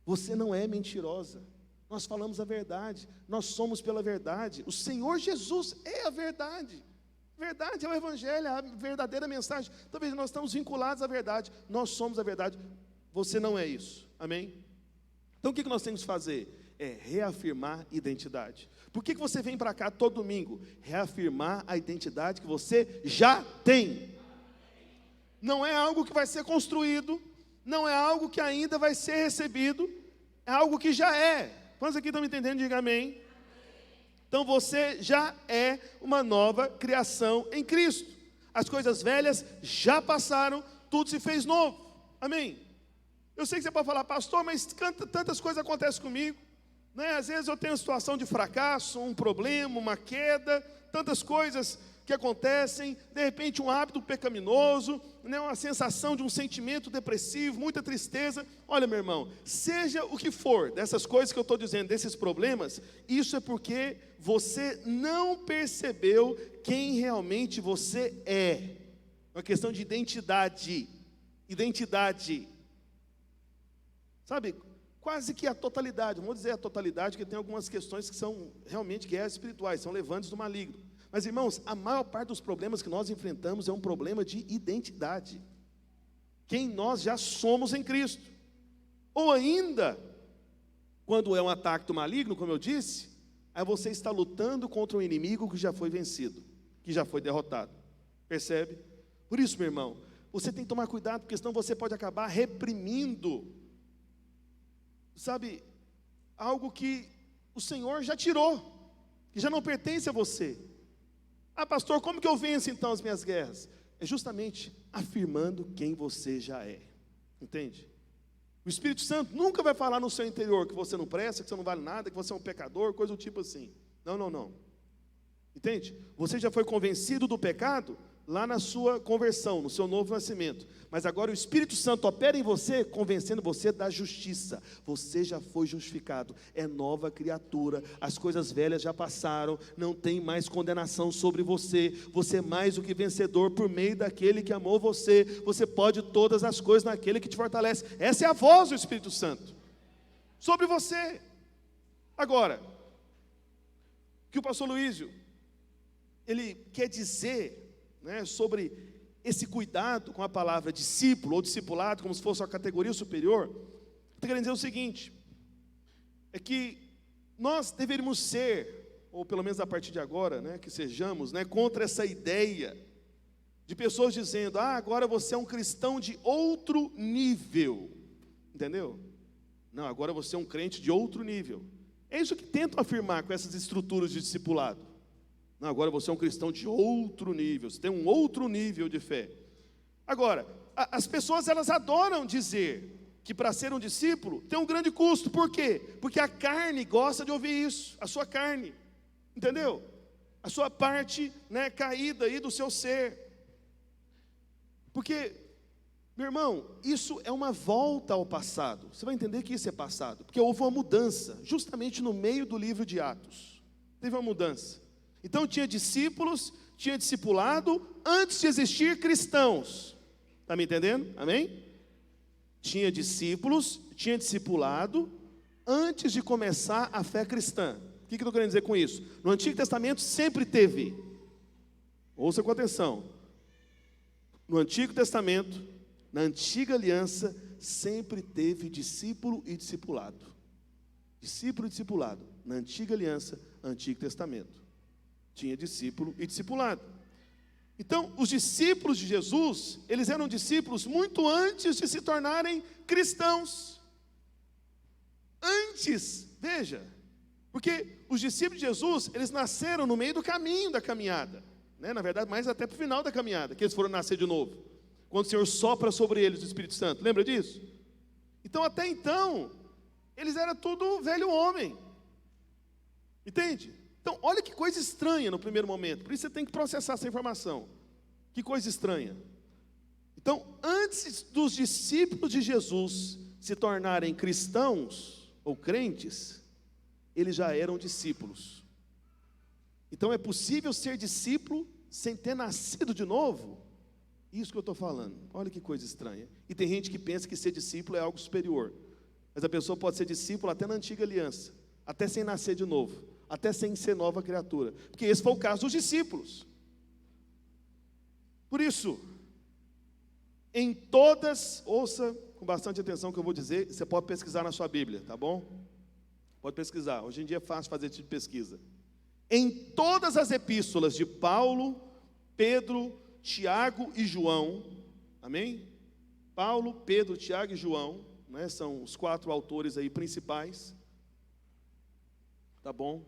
Você não é mentirosa. Nós falamos a verdade. Nós somos pela verdade. O Senhor Jesus é a verdade. Verdade é o Evangelho, é a verdadeira mensagem. Talvez nós estamos vinculados à verdade. Nós somos a verdade. Você não é isso. Amém? Então o que nós temos que fazer? É reafirmar identidade. Por que você vem para cá todo domingo? Reafirmar a identidade que você já tem. Não é algo que vai ser construído, não é algo que ainda vai ser recebido, é algo que já é. Quantos aqui estão me entendendo? Diga amém. Então você já é uma nova criação em Cristo. As coisas velhas já passaram, tudo se fez novo. Amém? Eu sei que você pode falar, pastor, mas tantas coisas acontecem comigo, né? Às vezes eu tenho uma situação de fracasso, um problema, uma queda, tantas coisas que acontecem, de repente um hábito pecaminoso, né? Uma sensação de um sentimento depressivo, muita tristeza. Olha, meu irmão, seja o que for dessas coisas que eu estou dizendo, desses problemas, isso é porque você não percebeu quem realmente você é. Uma questão de identidade. Sabe, quase que a totalidade, vamos dizer a totalidade, porque tem algumas questões que são realmente guerras espirituais, são levantes do maligno. Mas, irmãos, a maior parte dos problemas que nós enfrentamos é um problema de identidade. Quem nós já somos em Cristo. Ou ainda, quando é um ataque do maligno, como eu disse, aí você está lutando contra um inimigo que já foi vencido, que já foi derrotado. Percebe? Por isso, meu irmão, você tem que tomar cuidado, porque senão você pode acabar reprimindo, sabe, algo que o Senhor já tirou, que já não pertence a você. Ah, pastor, como que eu venço então as minhas guerras? É justamente afirmando quem você já é. Entende? O Espírito Santo nunca vai falar no seu interior que você não presta, que você não vale nada, que você é um pecador, coisa do tipo assim. Não. Entende? Você já foi convencido do pecado lá na sua conversão, no seu novo nascimento. Mas agora o Espírito Santo opera em você, convencendo você da justiça. Você já foi justificado, é nova criatura, as coisas velhas já passaram, não tem mais condenação sobre você. Você é mais do que vencedor por meio daquele que amou você. Você pode todas as coisas naquele que te fortalece. Essa é a voz do Espírito Santo sobre você. Agora, o que o pastor Luísio, ele quer dizer, né, sobre esse cuidado com a palavra discípulo ou discipulado, como se fosse uma categoria superior, está querendo dizer o seguinte, é que nós deveríamos ser, ou pelo menos a partir de agora, né, que sejamos, né, contra essa ideia de pessoas dizendo, agora você é um cristão de outro nível, entendeu? Não, agora você é um crente de outro nível. É isso que tentam afirmar com essas estruturas de discipulado. Não, agora você é um cristão de outro nível, você tem um outro nível de fé. Agora, as pessoas elas adoram dizer que para ser um discípulo tem um grande custo. Por quê? Porque a carne gosta de ouvir isso, a sua carne, entendeu? A sua parte, né, caída aí do seu ser. Porque, Meu irmão, isso é uma volta ao passado. Você vai entender que isso é passado, porque houve uma mudança, justamente no meio do livro de Atos. Teve uma mudança. Então tinha discípulos, tinha discipulado, antes de existir cristãos. Está me entendendo? Amém? Tinha discípulos, tinha discipulado, antes de começar a fé cristã. O que eu estou querendo dizer com isso? No Antigo Testamento sempre teve, ouça com atenção, no Antigo Testamento, na Antiga Aliança, sempre teve discípulo e discipulado. Discípulo e discipulado. Na Antiga Aliança, Antigo Testamento. Tinha discípulo e discipulado. Então, os discípulos de Jesus, eles eram discípulos muito antes de se tornarem cristãos. Antes, veja, porque os discípulos de Jesus, eles nasceram no meio do caminho da caminhada, né? Na verdade, mais até para o final da caminhada, que eles foram nascer de novo, quando o Senhor sopra sobre eles o Espírito Santo, lembra disso? Então, até então, eles eram tudo velho homem, entende? Então, olha que coisa estranha no primeiro momento, por isso você tem que processar essa informação, que coisa estranha. Então, antes dos discípulos de Jesus se tornarem cristãos ou crentes, eles já eram discípulos. Então é possível ser discípulo sem ter nascido de novo? Isso que eu estou falando, olha que coisa estranha. E tem gente que pensa que ser discípulo é algo superior, mas a pessoa pode ser discípulo até na Antiga Aliança, até sem nascer de novo, até sem ser nova criatura, porque esse foi o caso dos discípulos. Por isso, em todas, ouça com bastante atenção o que eu vou dizer, você pode pesquisar na sua Bíblia, tá bom? Pode pesquisar, hoje em dia é fácil fazer esse tipo de pesquisa. Em todas as epístolas de Paulo, Pedro, Tiago e João, amém? Paulo, Pedro, Tiago e João, né, são os 4 autores aí principais, tá bom?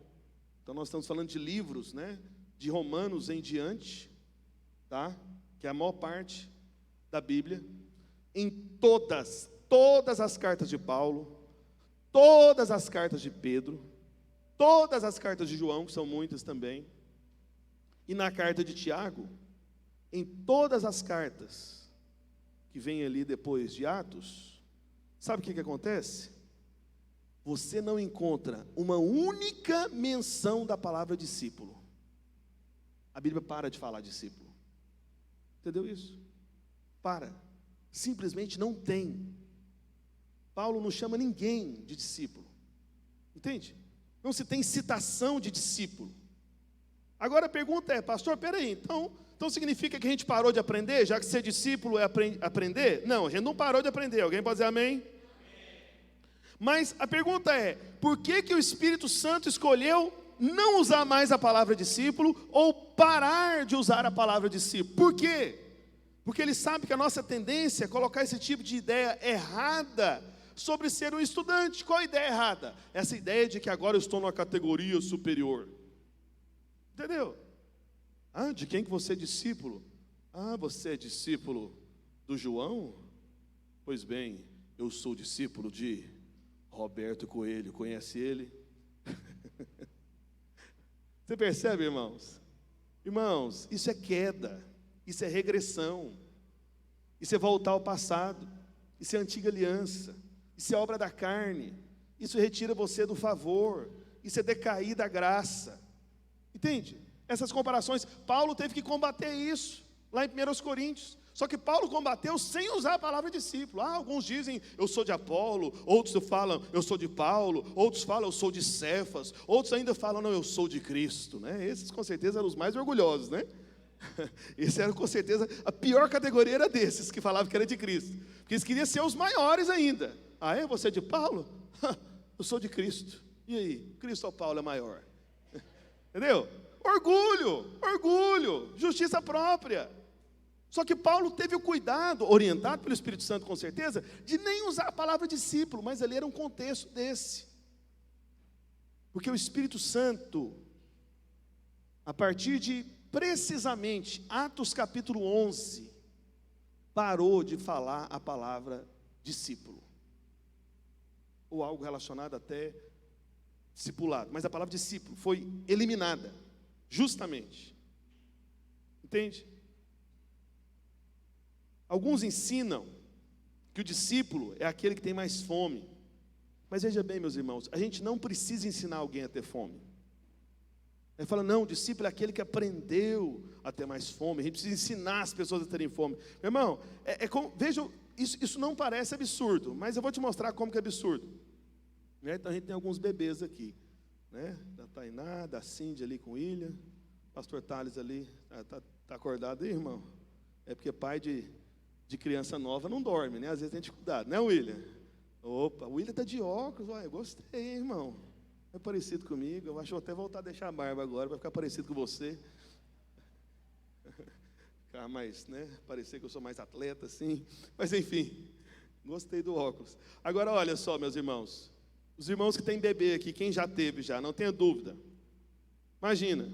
Então nós estamos falando de livros, né, de Romanos em diante, tá? Que é a maior parte da Bíblia. Em todas as cartas de Paulo, todas as cartas de Pedro, todas as cartas de João, que são muitas também, e na carta de Tiago, em todas as cartas que vêm ali depois de Atos, sabe o que acontece? Você não encontra uma única menção da palavra discípulo. A Bíblia para de falar discípulo. Entendeu isso? Para. Simplesmente não tem. Paulo não chama ninguém de discípulo. Entende? Não se tem citação de discípulo. Agora a pergunta é, pastor, peraí, então significa que a gente parou de aprender, já que ser discípulo é aprender? Não, a gente não parou de aprender. Alguém pode dizer amém? Amém. Mas a pergunta é, por que o Espírito Santo escolheu não usar mais a palavra discípulo ou parar de usar a palavra discípulo? Por quê? Porque ele sabe que a nossa tendência é colocar esse tipo de ideia errada sobre ser um estudante. Qual a ideia errada? Essa ideia de que agora eu estou numa categoria superior. Entendeu? De quem que você é discípulo? Você é discípulo do João? Pois bem, eu sou discípulo de Roberto Coelho. Conhece ele? Você percebe, irmãos? Irmãos, isso é queda. Isso é regressão, isso é voltar ao passado, isso é antiga aliança, isso é obra da carne, isso retira você do favor, isso é decair da graça, entende? Essas comparações, Paulo teve que combater isso, lá em 1 Coríntios, só que Paulo combateu sem usar a palavra discípulo. Alguns dizem, eu sou de Apolo, outros falam, eu sou de Paulo, outros falam, eu sou de Cefas, outros ainda falam, não, eu sou de Cristo, né? Esses com certeza eram os mais orgulhosos, né? Esse era com certeza, a pior categoria era desses que falavam que era de Cristo, porque eles queriam ser os maiores ainda. Você é de Paulo? Eu sou de Cristo. E aí, Cristo ou Paulo é maior? Entendeu? Orgulho, justiça própria. Só que Paulo teve o cuidado, orientado pelo Espírito Santo com certeza, de nem usar a palavra discípulo, mas ali era um contexto desse, porque o Espírito Santo, a partir de precisamente Atos capítulo 11, parou de falar a palavra discípulo, ou algo relacionado até discipulado, mas a palavra discípulo foi eliminada, justamente, entende? Alguns ensinam que o discípulo é aquele que tem mais fome. Mas veja bem, meus irmãos, a gente não precisa ensinar alguém a ter fome. Ele fala, não, o discípulo é aquele que aprendeu a ter mais fome. A gente precisa ensinar as pessoas a terem fome. Meu irmão, vejam, isso não parece absurdo, mas eu vou te mostrar como que é absurdo. Então a gente tem alguns bebês aqui, né? Da Tainá, da Cindy ali com o William, pastor Thales ali, tá acordado aí, irmão? É porque pai de criança nova não dorme, né? Às vezes tem dificuldade, né, William? Opa, o William está de óculos, olha, eu gostei, hein, irmão. É parecido comigo, eu acho que vou até voltar a deixar a barba agora, para ficar parecido com você. Ficar mais, né, parecer que eu sou mais atleta, assim. Mas, enfim, gostei do óculos. Agora, olha só, meus irmãos. Os irmãos que têm bebê aqui, quem já teve já, não tenha dúvida. Imagina.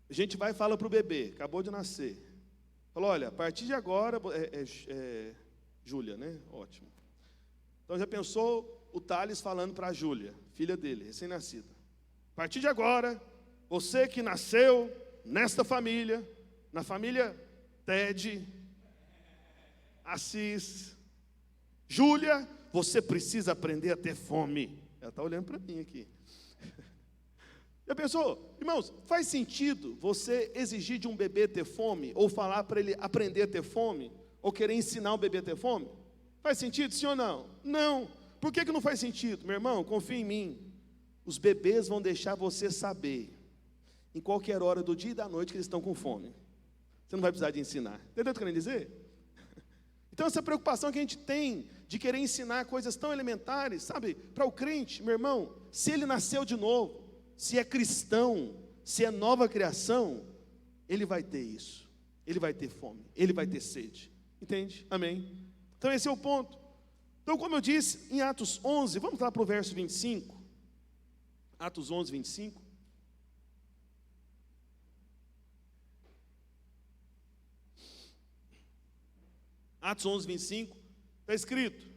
A gente vai e fala para o bebê, acabou de nascer. Fala, olha, a partir de agora, Júlia, né? Ótimo. Então já pensou o Thales falando para a Júlia, filha dele, recém-nascida. A partir de agora, você que nasceu nesta família, na família Ted, Assis, Júlia, você precisa aprender a ter fome. Ela está olhando para mim aqui. Já pensou? Irmãos, faz sentido você exigir de um bebê ter fome, ou falar para ele aprender a ter fome, ou querer ensinar o bebê a ter fome? Faz sentido, sim ou não? Não. Por que não faz sentido? Meu irmão, confia em mim. Os bebês vão deixar você saber, em qualquer hora do dia e da noite, que eles estão com fome. Você não vai precisar de ensinar. Entendeu o que eu quero dizer? Então, essa preocupação que a gente tem de querer ensinar coisas tão elementares, sabe? Para o crente, meu irmão, se ele nasceu de novo, se é cristão, se é nova criação, ele vai ter isso. Ele vai ter fome, ele vai ter sede. Entende? Amém? Então, esse é o ponto. Então, como eu disse, em Atos 11, vamos lá para o verso 25. Atos 11, 25. Atos 11, 25, está escrito: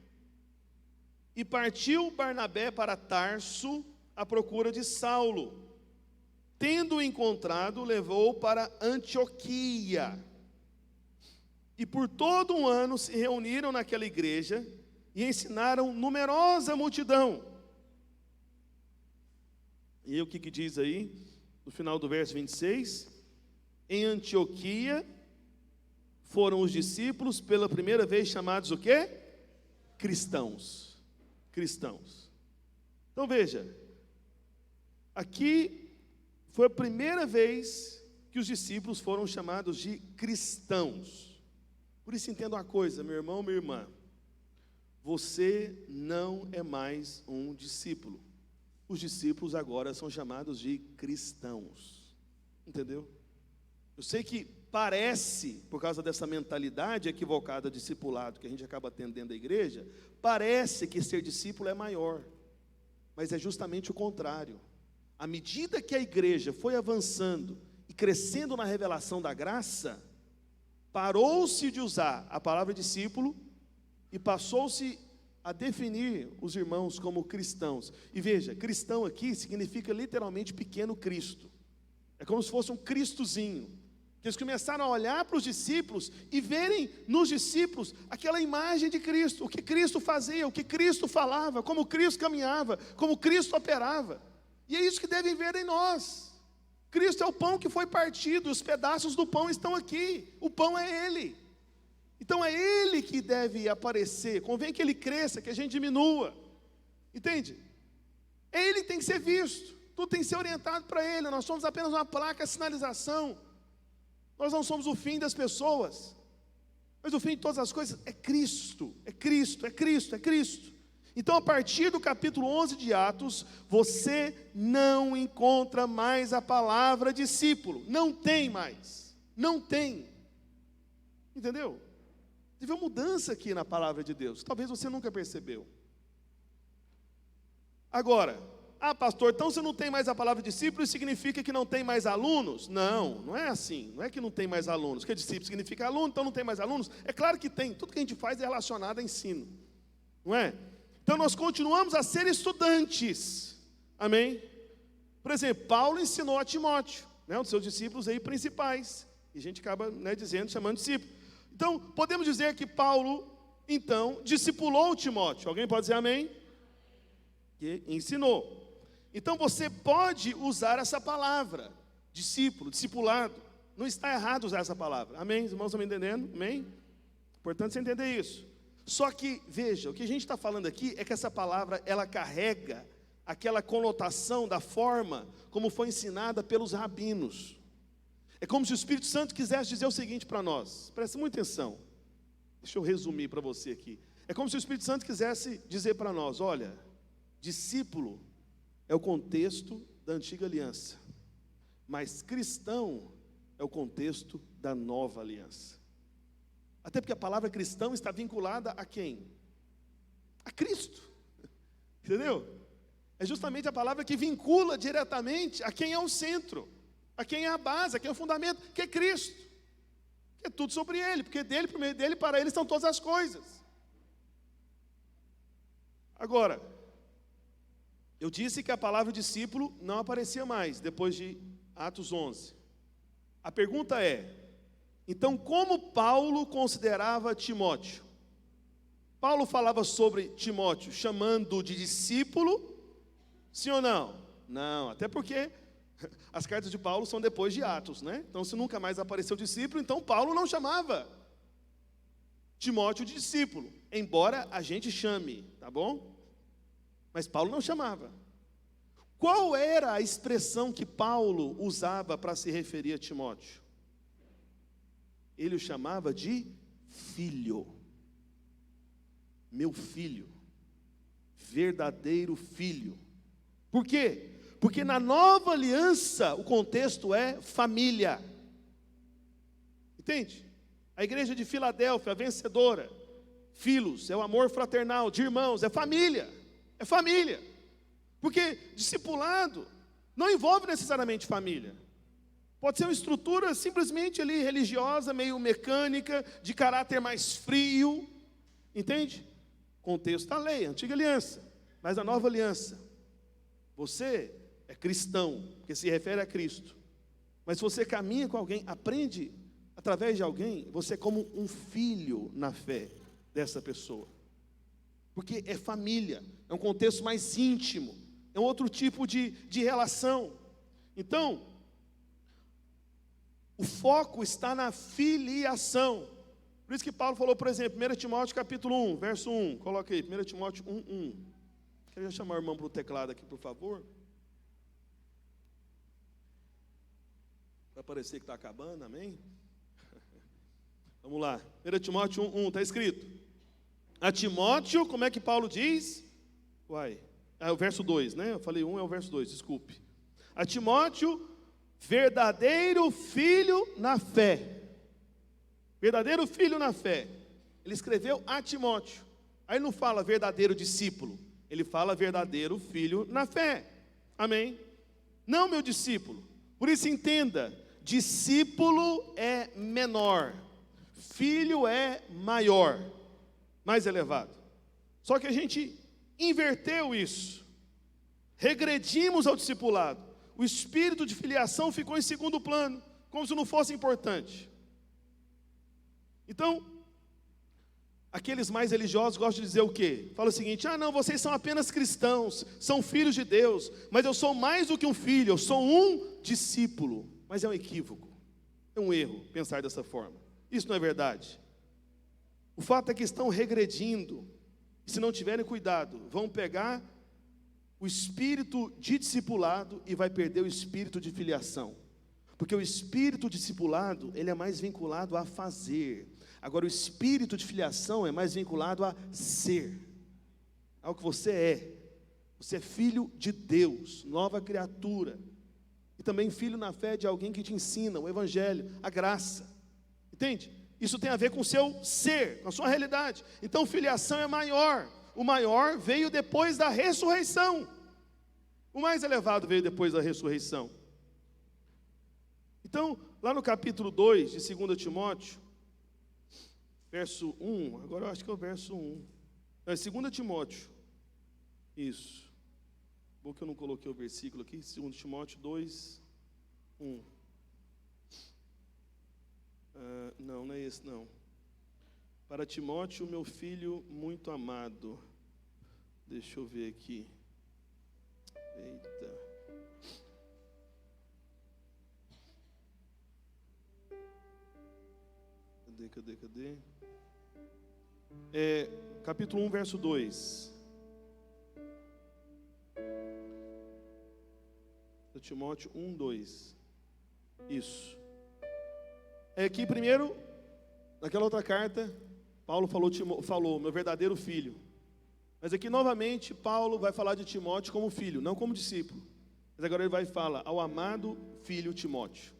e partiu Barnabé para Tarso à procura de Saulo. Tendo-o encontrado, levou-o para Antioquia. E por todo um ano se reuniram naquela igreja e ensinaram numerosa multidão. E o que diz aí, no final do verso 26? Em Antioquia foram os discípulos pela primeira vez chamados o quê? Cristãos. Cristãos. Então veja, aqui foi a primeira vez que os discípulos foram chamados de cristãos. Por isso entenda uma coisa, meu irmão, minha irmã. Você não é mais um discípulo. Os discípulos agora são chamados de cristãos. Entendeu? Eu sei que parece, por causa dessa mentalidade equivocada de discipulado que a gente acaba tendo dentro da igreja, parece que ser discípulo é maior. Mas é justamente o contrário. À medida que a igreja foi avançando e crescendo na revelação da graça, parou-se de usar a palavra discípulo e passou-se a definir os irmãos como cristãos. E veja, cristão aqui significa literalmente pequeno Cristo. É como se fosse um Cristozinho. Eles começaram a olhar para os discípulos e verem nos discípulos aquela imagem de Cristo, o que Cristo fazia, o que Cristo falava, como Cristo caminhava, como Cristo operava. E é isso que devem ver em nós. Cristo é o pão que foi partido, os pedaços do pão estão aqui, o pão é Ele. Então é Ele que deve aparecer, convém que Ele cresça, que a gente diminua, entende? É Ele que tem que ser visto, tudo tem que ser orientado para Ele, nós somos apenas uma placa, sinalização, nós não somos o fim das pessoas, mas o fim de todas as coisas é Cristo, é Cristo, é Cristo, é Cristo. Então, a partir do capítulo 11 de Atos, você não encontra mais a palavra discípulo. Não tem mais. Não tem. Entendeu? Teve uma mudança aqui na palavra de Deus. Talvez você nunca percebeu. Agora, pastor, então você não tem mais a palavra discípulo, isso significa que não tem mais alunos? Não, não é assim. Não é que não tem mais alunos. Porque discípulo significa aluno, então não tem mais alunos? É claro que tem. Tudo que a gente faz é relacionado a ensino. Não é? Então nós continuamos a ser estudantes, amém? Por exemplo, Paulo ensinou a Timóteo, um dos seus discípulos aí principais, e a gente acaba chamando discípulo. Então, podemos dizer que Paulo, então, discipulou Timóteo. Alguém pode dizer amém? Que ensinou. Então, você pode usar essa palavra, discípulo, discipulado. Não está errado usar essa palavra. Amém? Os irmãos estão me entendendo? Amém? Importante você entender isso. Só que, veja, o que a gente está falando aqui é que essa palavra, ela carrega aquela conotação da forma como foi ensinada pelos rabinos. É como se o Espírito Santo quisesse dizer o seguinte para nós. Preste muita atenção. Deixa eu resumir para você aqui. É como se o Espírito Santo quisesse dizer para nós, olha, discípulo é o contexto da antiga aliança, mas cristão é o contexto da nova aliança. Até porque a palavra cristão está vinculada a quem? A Cristo. Entendeu? É justamente a palavra que vincula diretamente a quem é o centro, a quem é a base, a quem é o fundamento, que é Cristo. Que é tudo sobre Ele, porque dele, por meio dele, para Ele estão todas as coisas. Agora, eu disse que a palavra discípulo não aparecia mais, depois de Atos 11. A pergunta é, então como Paulo considerava Timóteo? Paulo falava sobre Timóteo, chamando de discípulo, sim ou não? Não, até porque as cartas de Paulo são depois de Atos, né? Então se nunca mais apareceu discípulo, então Paulo não chamava Timóteo de discípulo, embora a gente chame, tá bom? Mas Paulo não chamava. Qual era a expressão que Paulo usava para se referir a Timóteo? Ele o chamava de filho. Meu filho. Verdadeiro filho. Por quê? Porque na nova aliança o contexto é família. Entende? A igreja de Filadélfia, a vencedora. Filos, é o amor fraternal de irmãos, é família. É família. Porque discipulado não envolve necessariamente família. Pode ser uma estrutura simplesmente ali religiosa, meio mecânica, de caráter mais frio. Entende? Contexto da lei, antiga aliança. Mas a nova aliança, você é cristão, porque se refere a Cristo. Mas se você caminha com alguém, aprende através de alguém, você é como um filho na fé dessa pessoa. Porque é família, é um contexto mais íntimo, é um outro tipo de relação. Então, o foco está na filiação. Por isso que Paulo falou, por exemplo, 1 Timóteo capítulo 1, verso 1. Coloca aí, 1 Timóteo 1, 1. Queria chamar o irmão para o teclado aqui, por favor. Vai parecer que está acabando, amém? Vamos lá, 1 Timóteo 1, 1, está escrito. A Timóteo, como é que Paulo diz? É o verso 2, né? Eu falei 1, é o verso 2, desculpe. A Timóteo, verdadeiro filho na fé. Verdadeiro filho na fé. Ele escreveu a Timóteo. Aí não fala verdadeiro discípulo. Ele fala verdadeiro filho na fé. Amém? Não, meu discípulo. Por isso entenda, discípulo é menor. Filho é maior, mais elevado. Só que a gente inverteu isso. Regredimos ao discipulado. O espírito de filiação ficou em segundo plano, como se não fosse importante. Então, aqueles mais religiosos gostam de dizer o quê? Fala o seguinte, não, vocês são apenas cristãos, são filhos de Deus, mas eu sou mais do que um filho, eu sou um discípulo. Mas é um equívoco, é um erro pensar dessa forma. Isso não é verdade. O fato é que estão regredindo, e se não tiverem cuidado, vão pegar o espírito de discipulado e vai perder o espírito de filiação. Porque o espírito discipulado, ele é mais vinculado a fazer. Agora o espírito de filiação é mais vinculado a ser. É o que você é. Você é filho de Deus, nova criatura. E também filho na fé de alguém que te ensina o evangelho, a graça. Entende? Isso tem a ver com o seu ser, com a sua realidade. Então filiação é maior. O maior veio depois da ressurreição. O mais elevado veio depois da ressurreição. Então, lá no capítulo 2 de 2 Timóteo, verso 1, agora eu acho que é o verso 1. Não, é 2 Timóteo. Isso. Bom que eu não coloquei o versículo aqui, 2 Timóteo 2, 1. Não é esse não. Para Timóteo, meu filho muito amado. Deixa eu ver aqui. Eita. Cadê? Capítulo 1, verso 2. Timóteo 1, 2. Isso. Aqui primeiro, naquela outra carta, Paulo falou, meu verdadeiro filho. Mas aqui novamente, Paulo vai falar de Timóteo como filho, não como discípulo. Mas agora ele vai falar ao amado filho Timóteo.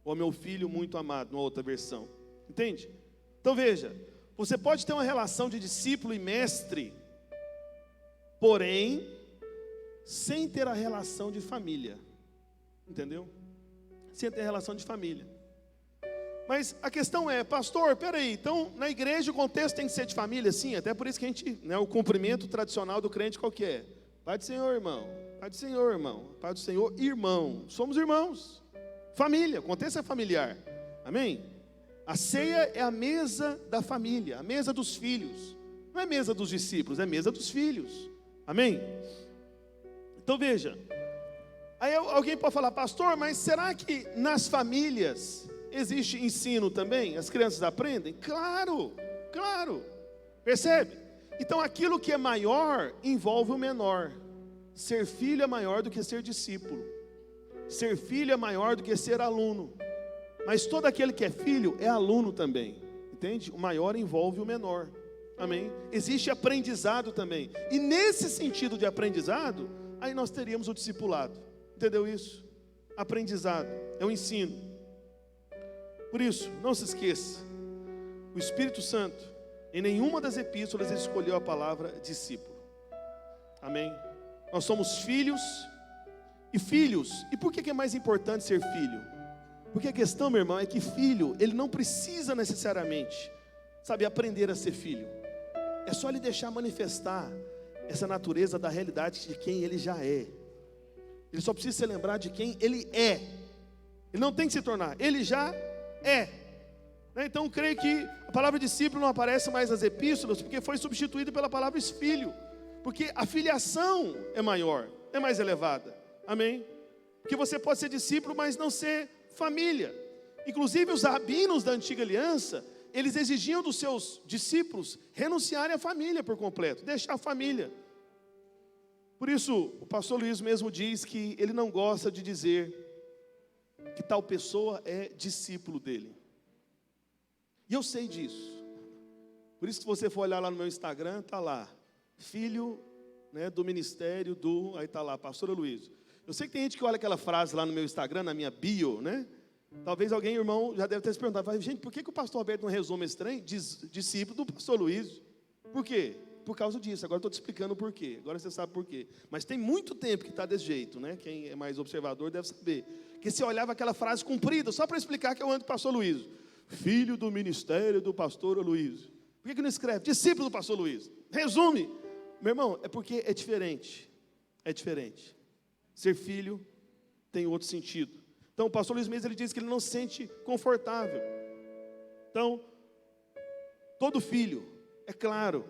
Ou ao meu filho muito amado, numa outra versão. Entende? Então veja, você pode ter uma relação de discípulo e mestre, porém, sem ter a relação de família. Entendeu? Sem ter relação de família. Mas a questão é, pastor, peraí, então na igreja o contexto tem que ser de família, sim, até por isso que a gente, né, o cumprimento tradicional do crente qual que é? Pai do Senhor, irmão, Pai do Senhor, irmão, Pai do Senhor, irmão, somos irmãos, família, o contexto é familiar, amém? A ceia é a mesa da família, a mesa dos filhos, não é mesa dos discípulos, é mesa dos filhos, amém? Então veja, aí alguém pode falar, pastor, mas será que nas famílias existe ensino também? As crianças aprendem? Claro, percebe? Então aquilo que é maior envolve o menor. Ser filho é maior do que ser discípulo. Ser filho é maior do que ser aluno. Mas todo aquele que é filho é aluno também, entende? O maior envolve o menor, amém? Existe aprendizado também. E nesse sentido de aprendizado, aí nós teríamos o discipulado, entendeu isso? Aprendizado, é o ensino. Por isso, não se esqueça, o Espírito Santo, em nenhuma das epístolas, ele escolheu a palavra discípulo. Amém? Nós somos filhos, e por que é mais importante ser filho? Porque a questão, meu irmão, é que filho, ele não precisa necessariamente, sabe, aprender a ser filho. É só ele deixar manifestar essa natureza da realidade de quem ele já é. Ele só precisa se lembrar de quem ele é. Ele não tem que se tornar, ele já é. Então creio que a palavra discípulo não aparece mais nas epístolas, porque foi substituída pela palavra filho, porque a filiação é maior, é mais elevada, amém? Porque você pode ser discípulo, mas não ser família. Inclusive os rabinos da antiga aliança, eles exigiam dos seus discípulos renunciarem à família por completo, deixar a família. Por isso o pastor Luiz mesmo diz que ele não gosta de dizer que tal pessoa é discípulo dele. E eu sei disso. Por isso que se você for olhar lá no meu Instagram, está lá, filho, né, do ministério do, aí está lá, pastor Luiz. Eu sei que tem gente que olha aquela frase lá no meu Instagram, na minha bio, né? Talvez alguém, irmão, já deve ter se perguntado, gente, por que o pastor Alberto não resume esse trem? Discípulo do pastor Luiz. Por quê? Por causa disso, agora estou te explicando o porquê, agora você sabe por quê. Mas tem muito tempo que está desse jeito, né? Quem é mais observador deve saber. Que você olhava aquela frase comprida, só para explicar que eu ando do pastor Luiz. Filho do ministério do pastor Luiz. Por que não escreve? Discípulo do pastor Luiz. Resume. Meu irmão, é porque é diferente. É diferente. Ser filho tem outro sentido. Então o pastor Luiz Mendes, ele diz que ele não se sente confortável. Então, todo filho, é claro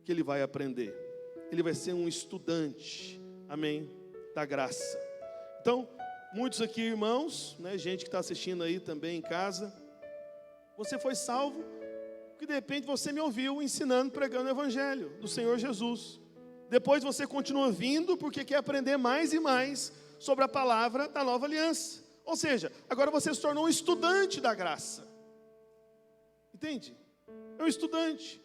que ele vai aprender. Ele vai ser um estudante, amém, da graça. Então, muitos aqui, irmãos, né, gente que está assistindo aí também em casa, você foi salvo, porque de repente você me ouviu ensinando, pregando o evangelho do Senhor Jesus. Depois você continua vindo, porque quer aprender mais e mais sobre a palavra da nova aliança. Ou seja, agora você se tornou um estudante da graça. Entende? É um estudante.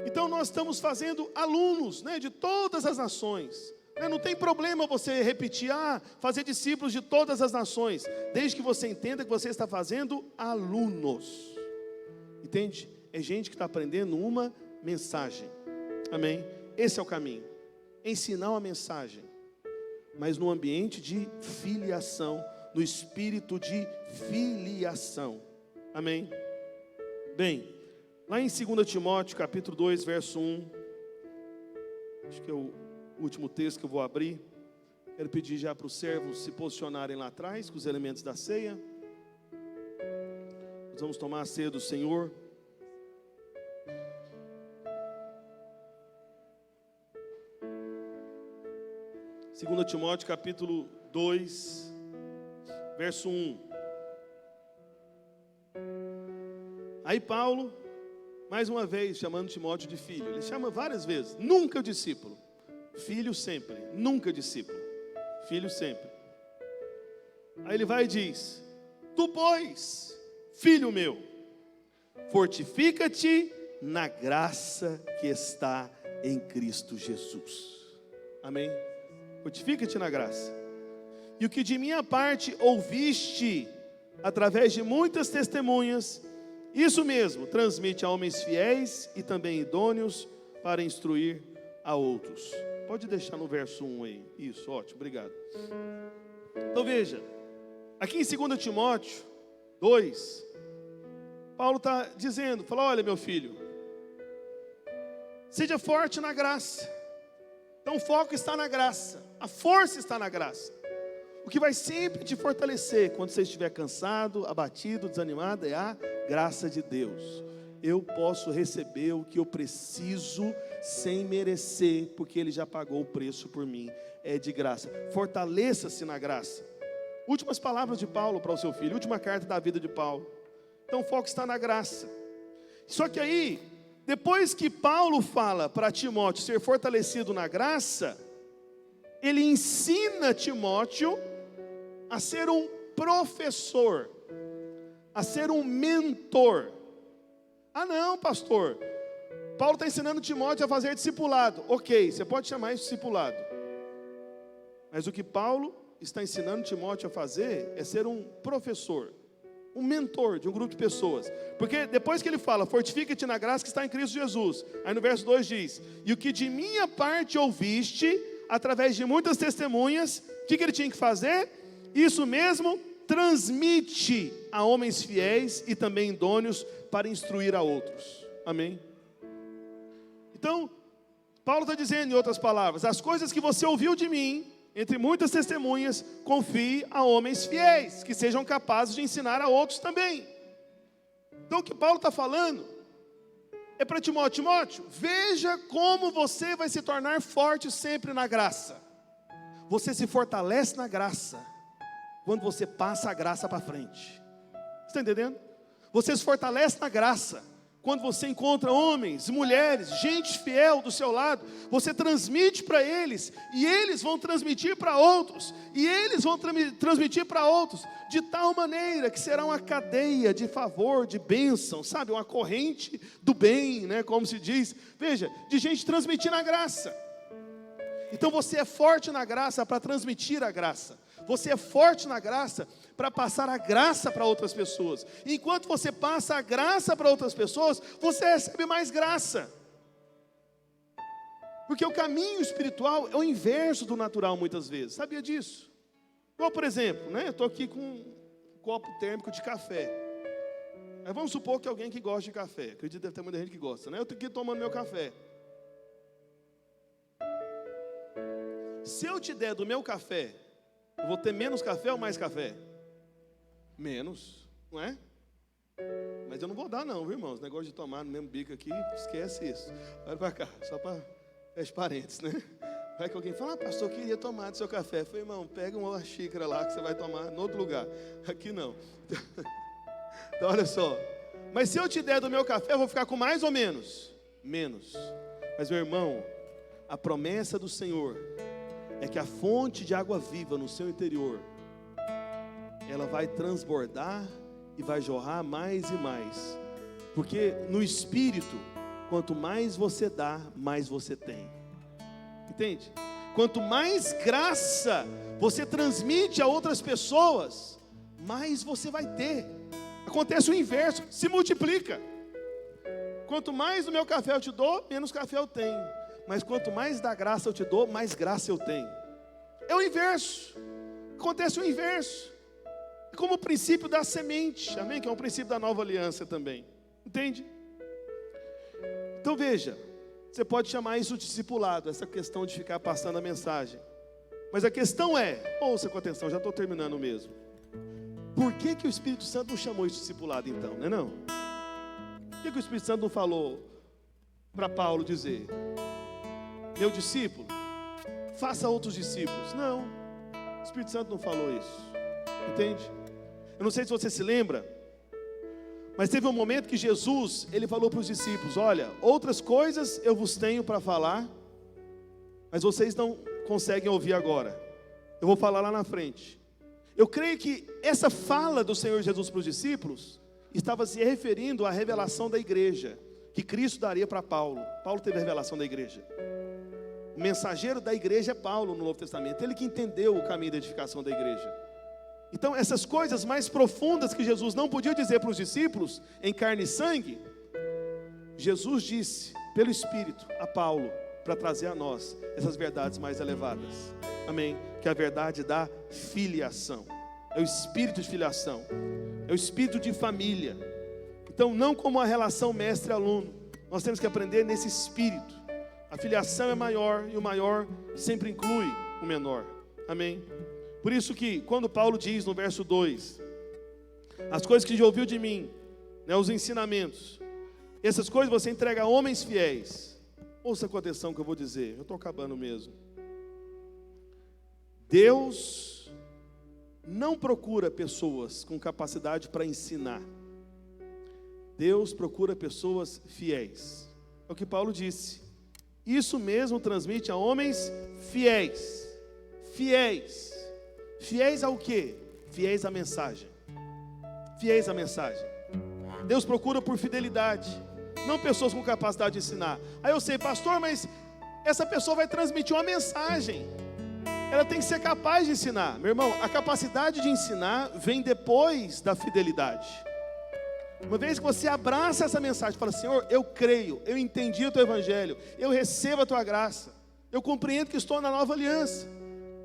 Então nós estamos fazendo alunos, né, de todas as nações. Não tem problema você repetir, fazer discípulos de todas as nações, desde que você entenda que você está fazendo alunos. Entende? É gente que está aprendendo uma mensagem. Amém? Esse é o caminho. Ensinar uma mensagem, mas no ambiente de filiação, no espírito de filiação. Amém? Bem, lá em 2 Timóteo, capítulo 2, verso 1, acho que é o último texto que eu vou abrir. Quero pedir já para os servos se posicionarem lá atrás com os elementos da ceia. Nós vamos tomar a ceia do Senhor. 2 Timóteo capítulo 2, verso 1. Aí Paulo, mais uma vez, chamando Timóteo de filho. Ele chama várias vezes, nunca discípulo. Filho sempre, nunca discípulo. Filho sempre. Aí ele vai e diz: tu, pois, filho meu, fortifica-te na graça que está em Cristo Jesus. Amém? Fortifica-te na graça. E o que de minha parte ouviste, através de muitas testemunhas, isso mesmo, transmite a homens fiéis e também idôneos para instruir a outros. Pode deixar no verso 1 aí. Isso, ótimo, obrigado. Então veja, aqui em 2 Timóteo 2, Paulo está dizendo, fala: olha meu filho, seja forte na graça. Então o foco está na graça, a força está na graça. O que vai sempre te fortalecer quando você estiver cansado, abatido, desanimado, é a graça de Deus. Eu posso receber o que eu preciso sem merecer, porque Ele já pagou o preço por mim, é de graça. Fortaleça-se na graça. Últimas palavras de Paulo para o seu filho, última carta da vida de Paulo. Então o foco está na graça. Só que aí, depois que Paulo fala para Timóteo ser fortalecido na graça, ele ensina Timóteo a ser um professor, a ser um mentor. Ah não, pastor, Paulo está ensinando Timóteo a fazer discipulado. Ok, você pode chamar isso de discipulado. Mas o que Paulo está ensinando Timóteo a fazer é ser um professor, um mentor de um grupo de pessoas. Porque depois que ele fala, fortifica-te na graça que está em Cristo Jesus, aí no verso 2 diz: e o que de minha parte ouviste, através de muitas testemunhas, o que ele tinha que fazer? Isso mesmo, transmite a homens fiéis e também idôneos para instruir a outros. Amém? Então, Paulo está dizendo em outras palavras, as coisas que você ouviu de mim, entre muitas testemunhas, confie a homens fiéis, que sejam capazes de ensinar a outros também. Então o que Paulo está falando é para Timóteo: Timóteo, veja como você vai se tornar forte sempre na graça. Você se fortalece na graça quando você passa a graça para frente. Você está entendendo? Você se fortalece na graça quando você encontra homens, mulheres, gente fiel do seu lado. Você transmite para eles, e eles vão transmitir para outros, e eles vão transmitir para outros, de tal maneira que será uma cadeia de favor, de bênção, sabe? Uma corrente do bem, né? Como se diz, veja, de gente transmitindo a graça. Então você é forte na graça para transmitir a graça. Você é forte na graça para passar a graça para outras pessoas. Enquanto você passa a graça para outras pessoas, você recebe mais graça. Porque o caminho espiritual é o inverso do natural muitas vezes. Sabia disso? Igual, por exemplo, né? Eu estou aqui com um copo térmico de café. Aí vamos supor que alguém que gosta de café. Acredito que deve ter muita gente que gosta, né? Eu estou aqui tomando meu café. Se eu te der do meu café, eu vou ter menos café ou mais café? Menos, não é? Mas eu não vou dar não, viu, irmãos? Esse negócio de tomar no mesmo bico aqui, esquece isso. Olha para cá, só para fecha parênteses, né? Vai que alguém fala: pastor, eu queria tomar do seu café. Eu falei: irmão, pega uma xícara lá que você vai tomar em outro lugar. Aqui não. Então olha só. Mas se eu te der do meu café, eu vou ficar com mais ou menos? Menos. Mas meu irmão, a promessa do Senhor é que a fonte de água viva no seu interior, ela vai transbordar e vai jorrar mais e mais. Porque no Espírito, quanto mais você dá, mais você tem. Entende? Quanto mais graça você transmite a outras pessoas, mais você vai ter. Acontece o inverso, se multiplica. Quanto mais do meu café eu te dou, menos café eu tenho. Mas quanto mais da graça eu te dou, mais graça eu tenho. É o inverso. Acontece o inverso. É como o princípio da semente, amém? Que é um princípio da nova aliança também. Entende? Então veja, você pode chamar isso de discipulado, essa questão de ficar passando a mensagem. Mas a questão é, ouça com atenção, já estou terminando mesmo. Por que o Espírito Santo não chamou isso de discipulado então, não é não? Por que o Espírito Santo não falou para Paulo dizer: meu discípulo, faça outros discípulos. Não, o Espírito Santo não falou isso, entende? Eu não sei se você se lembra, mas teve um momento que Jesus, ele falou para os discípulos: olha, outras coisas eu vos tenho para falar, mas vocês não conseguem ouvir agora, eu vou falar lá na frente. Eu creio que essa fala do Senhor Jesus para os discípulos estava se referindo à revelação da igreja, que Cristo daria para Paulo. Paulo teve a revelação da igreja. O mensageiro da igreja é Paulo no Novo Testamento, ele que entendeu o caminho da edificação da igreja. Então essas coisas mais profundas que Jesus não podia dizer para os discípulos em carne e sangue, Jesus disse pelo Espírito a Paulo, para trazer a nós essas verdades mais elevadas. Amém? Que é a verdade da filiação, é o espírito de filiação, é o espírito de família. Então não como a relação mestre-aluno, nós temos que aprender nesse espírito. A filiação é maior e o maior sempre inclui o menor. Amém? Por isso que quando Paulo diz no verso 2, as coisas que já ouviu de mim, né, os ensinamentos, essas coisas você entrega a homens fiéis. Ouça com atenção o que eu vou dizer, eu estou acabando mesmo. Deus não procura pessoas com capacidade para ensinar. Deus procura pessoas fiéis. É o que Paulo disse. Isso mesmo transmite a homens fiéis. Fiéis. Fiéis ao quê? Fiéis à mensagem. Fiéis à mensagem. Deus procura por fidelidade, não pessoas com capacidade de ensinar. Aí eu sei, pastor, mas essa pessoa vai transmitir uma mensagem, ela tem que ser capaz de ensinar. Meu irmão, a capacidade de ensinar vem depois da fidelidade. Uma vez que você abraça essa mensagem, fala: Senhor, eu creio, eu entendi o teu evangelho, eu recebo a tua graça, eu compreendo que estou na nova aliança,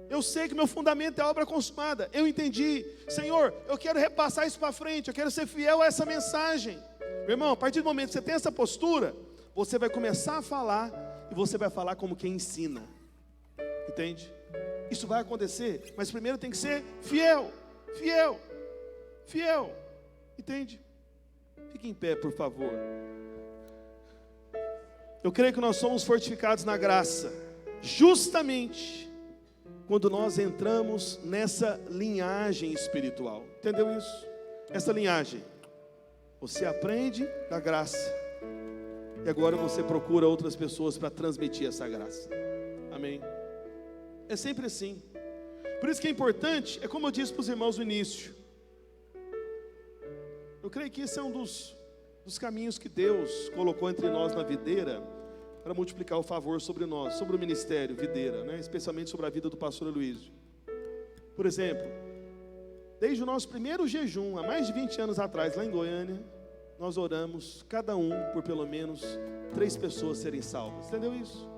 eu sei que meu fundamento é a obra consumada, eu entendi. Senhor, eu quero repassar isso para frente, eu quero ser fiel a essa mensagem. Meu irmão, a partir do momento que você tem essa postura, você vai começar a falar, e você vai falar como quem ensina. Entende? Isso vai acontecer, mas primeiro tem que ser fiel. Fiel. Fiel. Entende? Fique em pé, por favor. Eu creio que nós somos fortificados na graça, justamente quando nós entramos nessa linhagem espiritual. Entendeu isso? Essa linhagem. Você aprende da graça, e agora você procura outras pessoas para transmitir essa graça. Amém? É sempre assim. Por isso que é importante, é como eu disse para os irmãos no início, eu creio que esse é um dos caminhos que Deus colocou entre nós na videira, para multiplicar o favor sobre nós, sobre o ministério videira, né? Especialmente sobre a vida do pastor Aloysio. Por exemplo, desde o nosso primeiro jejum, há mais de 20 anos atrás, lá em Goiânia, nós oramos, cada um, por pelo menos 3 pessoas serem salvas. Entendeu isso?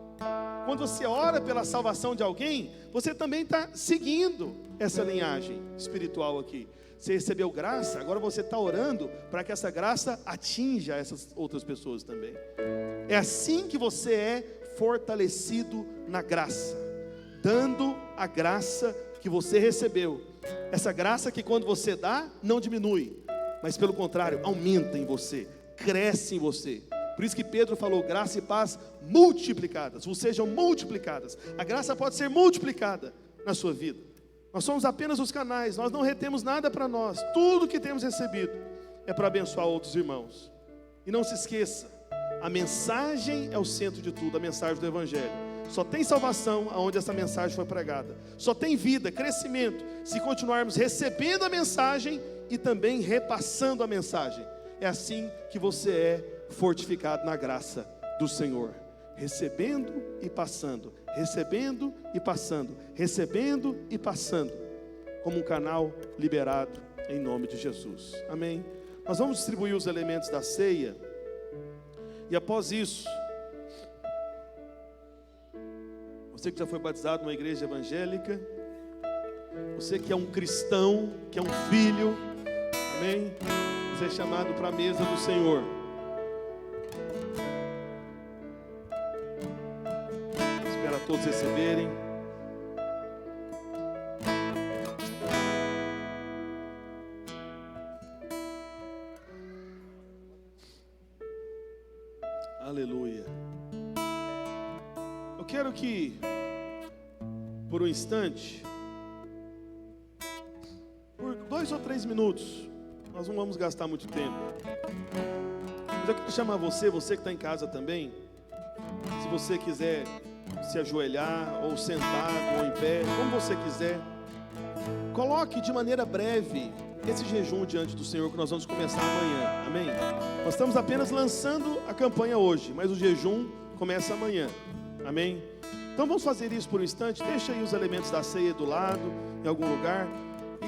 Quando você ora pela salvação de alguém, você também está seguindo essa linhagem espiritual aqui. Você recebeu graça, agora você está orando para que essa graça atinja essas outras pessoas também. É assim que você é fortalecido na graça, dando a graça que você recebeu. Essa graça que quando você dá, não diminui, mas pelo contrário, aumenta em você, cresce em você. Por isso que Pedro falou: graça e paz multiplicadas, ou sejam multiplicadas. A graça pode ser multiplicada na sua vida. Nós somos apenas os canais, nós não retemos nada para nós. Tudo que temos recebido é para abençoar outros irmãos. E não se esqueça, a mensagem é o centro de tudo, a mensagem do Evangelho. Só tem salvação aonde essa mensagem foi pregada. Só tem vida, crescimento, se continuarmos recebendo a mensagem e também repassando a mensagem. É assim que você é fortificado na graça do Senhor, recebendo e passando, recebendo e passando, recebendo e passando, como um canal liberado em nome de Jesus. Amém? Nós vamos distribuir os elementos da ceia, e após isso, você que já foi batizado numa igreja evangélica, você que é um cristão, que é um filho, amém? Você é chamado para a mesa do Senhor. Espera todos receberem. Aleluia. Eu quero que por um instante, por 2 ou 3 minutos. Nós não vamos gastar muito tempo. Mas eu quero chamar você que está em casa também. Se você quiser se ajoelhar, ou sentado, ou em pé, como você quiser, coloque de maneira breve esse jejum diante do Senhor, que nós vamos começar amanhã, amém? Nós estamos apenas lançando a campanha hoje, mas o jejum começa amanhã, amém? Então vamos fazer isso por um instante. Deixa aí os elementos da ceia do lado, em algum lugar,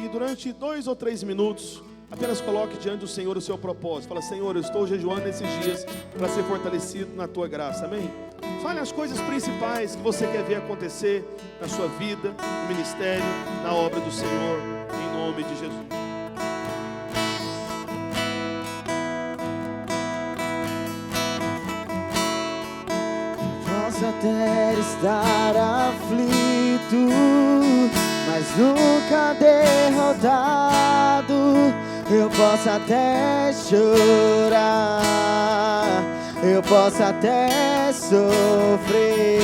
e durante 2 ou 3 minutos, apenas coloque diante do Senhor o seu propósito. Fala: Senhor, eu estou jejuando nesses dias para ser fortalecido na Tua graça, amém? Fale as coisas principais que você quer ver acontecer na sua vida, no ministério, na obra do Senhor, em nome de Jesus. Posso até estar aflito, mas nunca derrotado. Eu posso até chorar, eu posso até sofrer,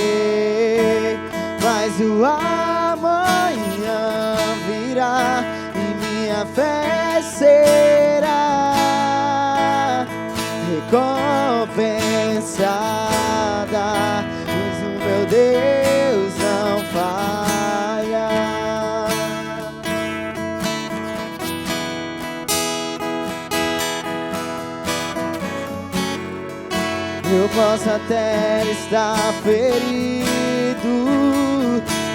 mas o amanhã virá e minha fé será recompensada, pois o meu Deus não falha. Eu posso até estar ferido,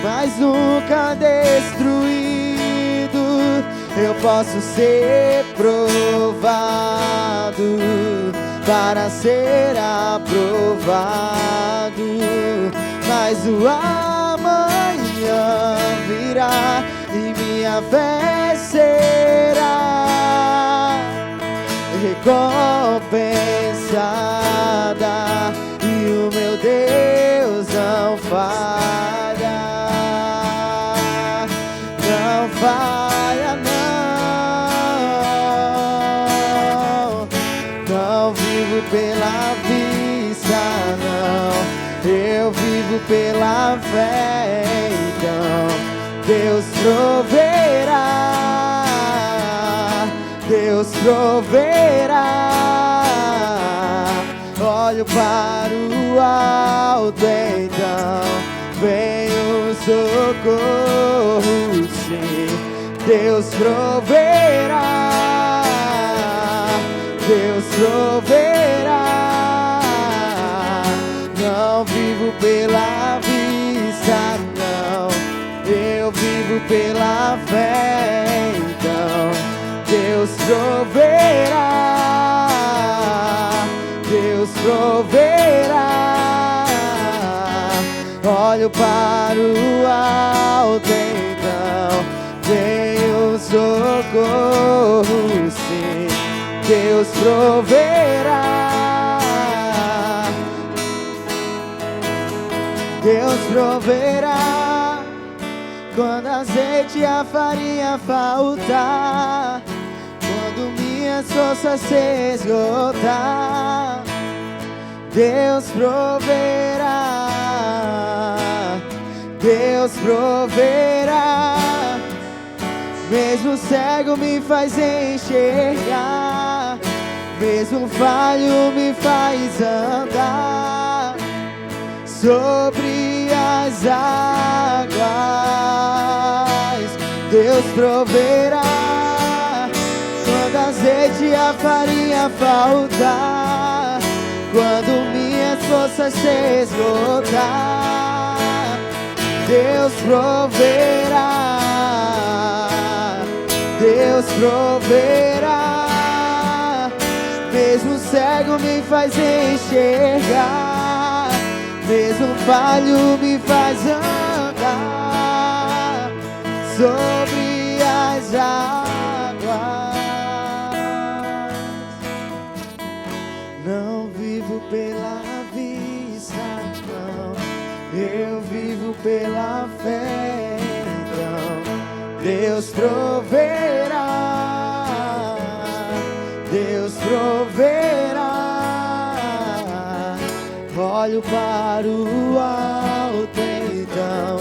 mas nunca destruído. Eu posso ser provado para ser aprovado, mas o amanhã virá e minha fé será recompensada, e o meu Deus não falha, não falha, não vivo pela vista, não, eu vivo pela fé. Então Deus proverá, Deus proverá. Olho para o alto, então vem o socorro, sim. Deus proverá, Deus proverá. Não vivo pela vista, não, eu vivo pela fé. Então Deus proverá, Deus proverá. Olho para o alto, então vem o socorro, sim. Deus proverá, Deus proverá. Quando azeite e a farinha faltar, quando minhas forças se esgotar, Deus proverá, Deus proverá. Mesmo cego me faz enxergar, mesmo falho me faz andar sobre as águas. Deus proverá. Quando azeite e a farinha faltar, quando minhas forças se esgotar, Deus proverá, Deus proverá. Mesmo cego me faz enxergar, mesmo falho me faz andar sobre as águas. Não vivo pela vista, não, eu vivo pela fé. Então Deus proverá, Deus proverá. Olho para o alto, então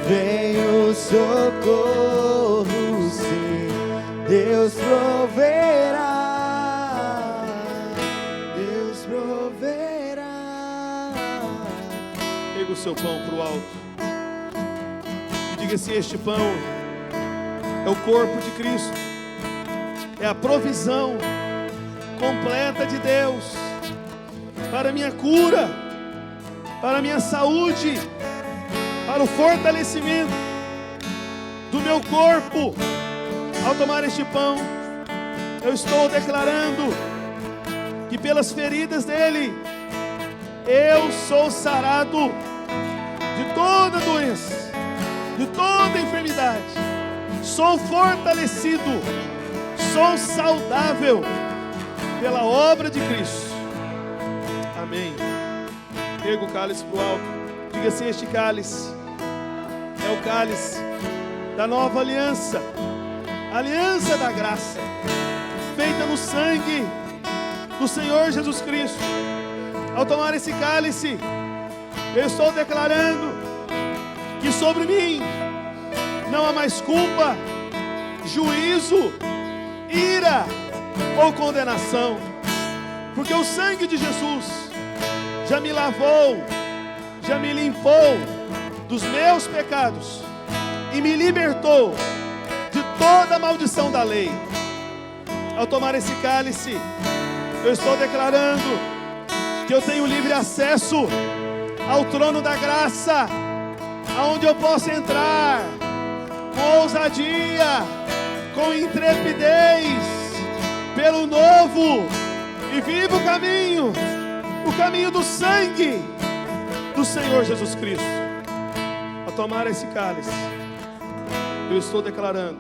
vem o socorro, sim, Deus proverá, Deus proverá. Pega o seu pão para o alto e diga assim: este pão é o corpo de Cristo, é a provisão completa de Deus para a minha cura, para a minha saúde, para o fortalecimento do meu corpo. Ao tomar este pão, eu estou declarando que pelas feridas dele eu sou sarado de toda doença, de toda enfermidade. Sou fortalecido, sou saudável pela obra de Cristo. Amém. Pega o cálice para o alto. Diga assim: este cálice é o cálice da nova aliança, aliança da graça, feita no sangue do Senhor Jesus Cristo. Ao tomar esse cálice, eu estou declarando que sobre mim não há mais culpa, juízo, ira ou condenação, porque o sangue de Jesus já me lavou, já me limpou dos meus pecados e me libertou de toda a maldição da lei. Ao tomar esse cálice, eu estou declarando que eu tenho livre acesso ao trono da graça, aonde eu posso entrar com ousadia, com intrepidez, pelo novo e vivo caminho, o caminho do sangue do Senhor Jesus Cristo. Ao tomar esse cálice, eu estou declarando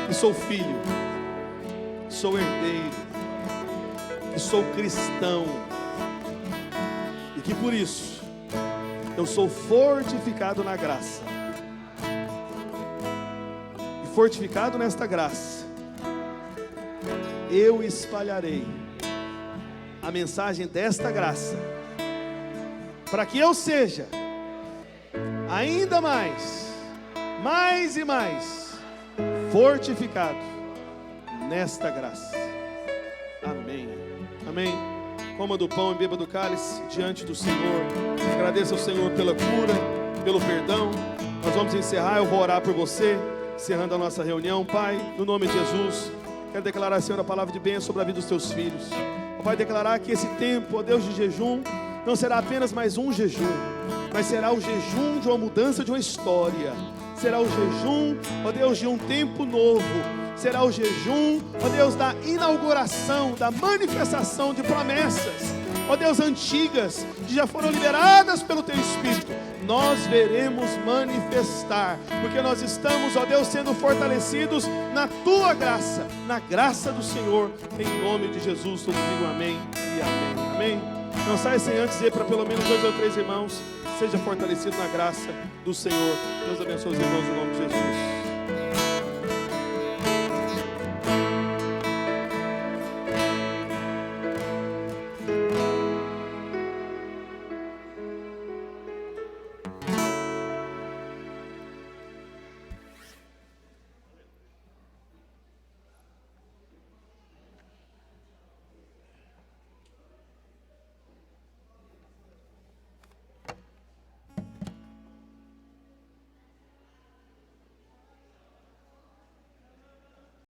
que sou filho, que sou herdeiro, que sou cristão, e que por isso eu sou fortificado na graça. E fortificado nesta graça, eu espalharei a mensagem desta graça, para que eu seja ainda mais e mais fortificado nesta graça. Amém. Amém. Coma do pão e beba do cálice diante do Senhor. Agradeça ao Senhor pela cura, pelo perdão. Nós vamos encerrar, eu vou orar por você, encerrando a nossa reunião. Pai, no nome de Jesus, quero declarar, Senhor, a palavra de bênção sobre a vida dos teus filhos. Pai, declarar que esse tempo, ó Deus, de jejum, não será apenas mais um jejum, mas será o jejum de uma mudança de uma história. Será o jejum, ó Deus, de um tempo novo. Será o jejum, ó Deus, da inauguração, da manifestação de promessas, ó Deus, antigas, que já foram liberadas pelo Teu Espírito. Nós veremos manifestar, porque nós estamos, ó Deus, sendo fortalecidos na Tua graça, na graça do Senhor, em nome de Jesus. Todos digam amém e amém. Amém. Não saia sem antes dizer para pelo menos 2 ou 3 irmãos: seja fortalecido na graça do Senhor. Deus abençoe os irmãos em nome de Jesus.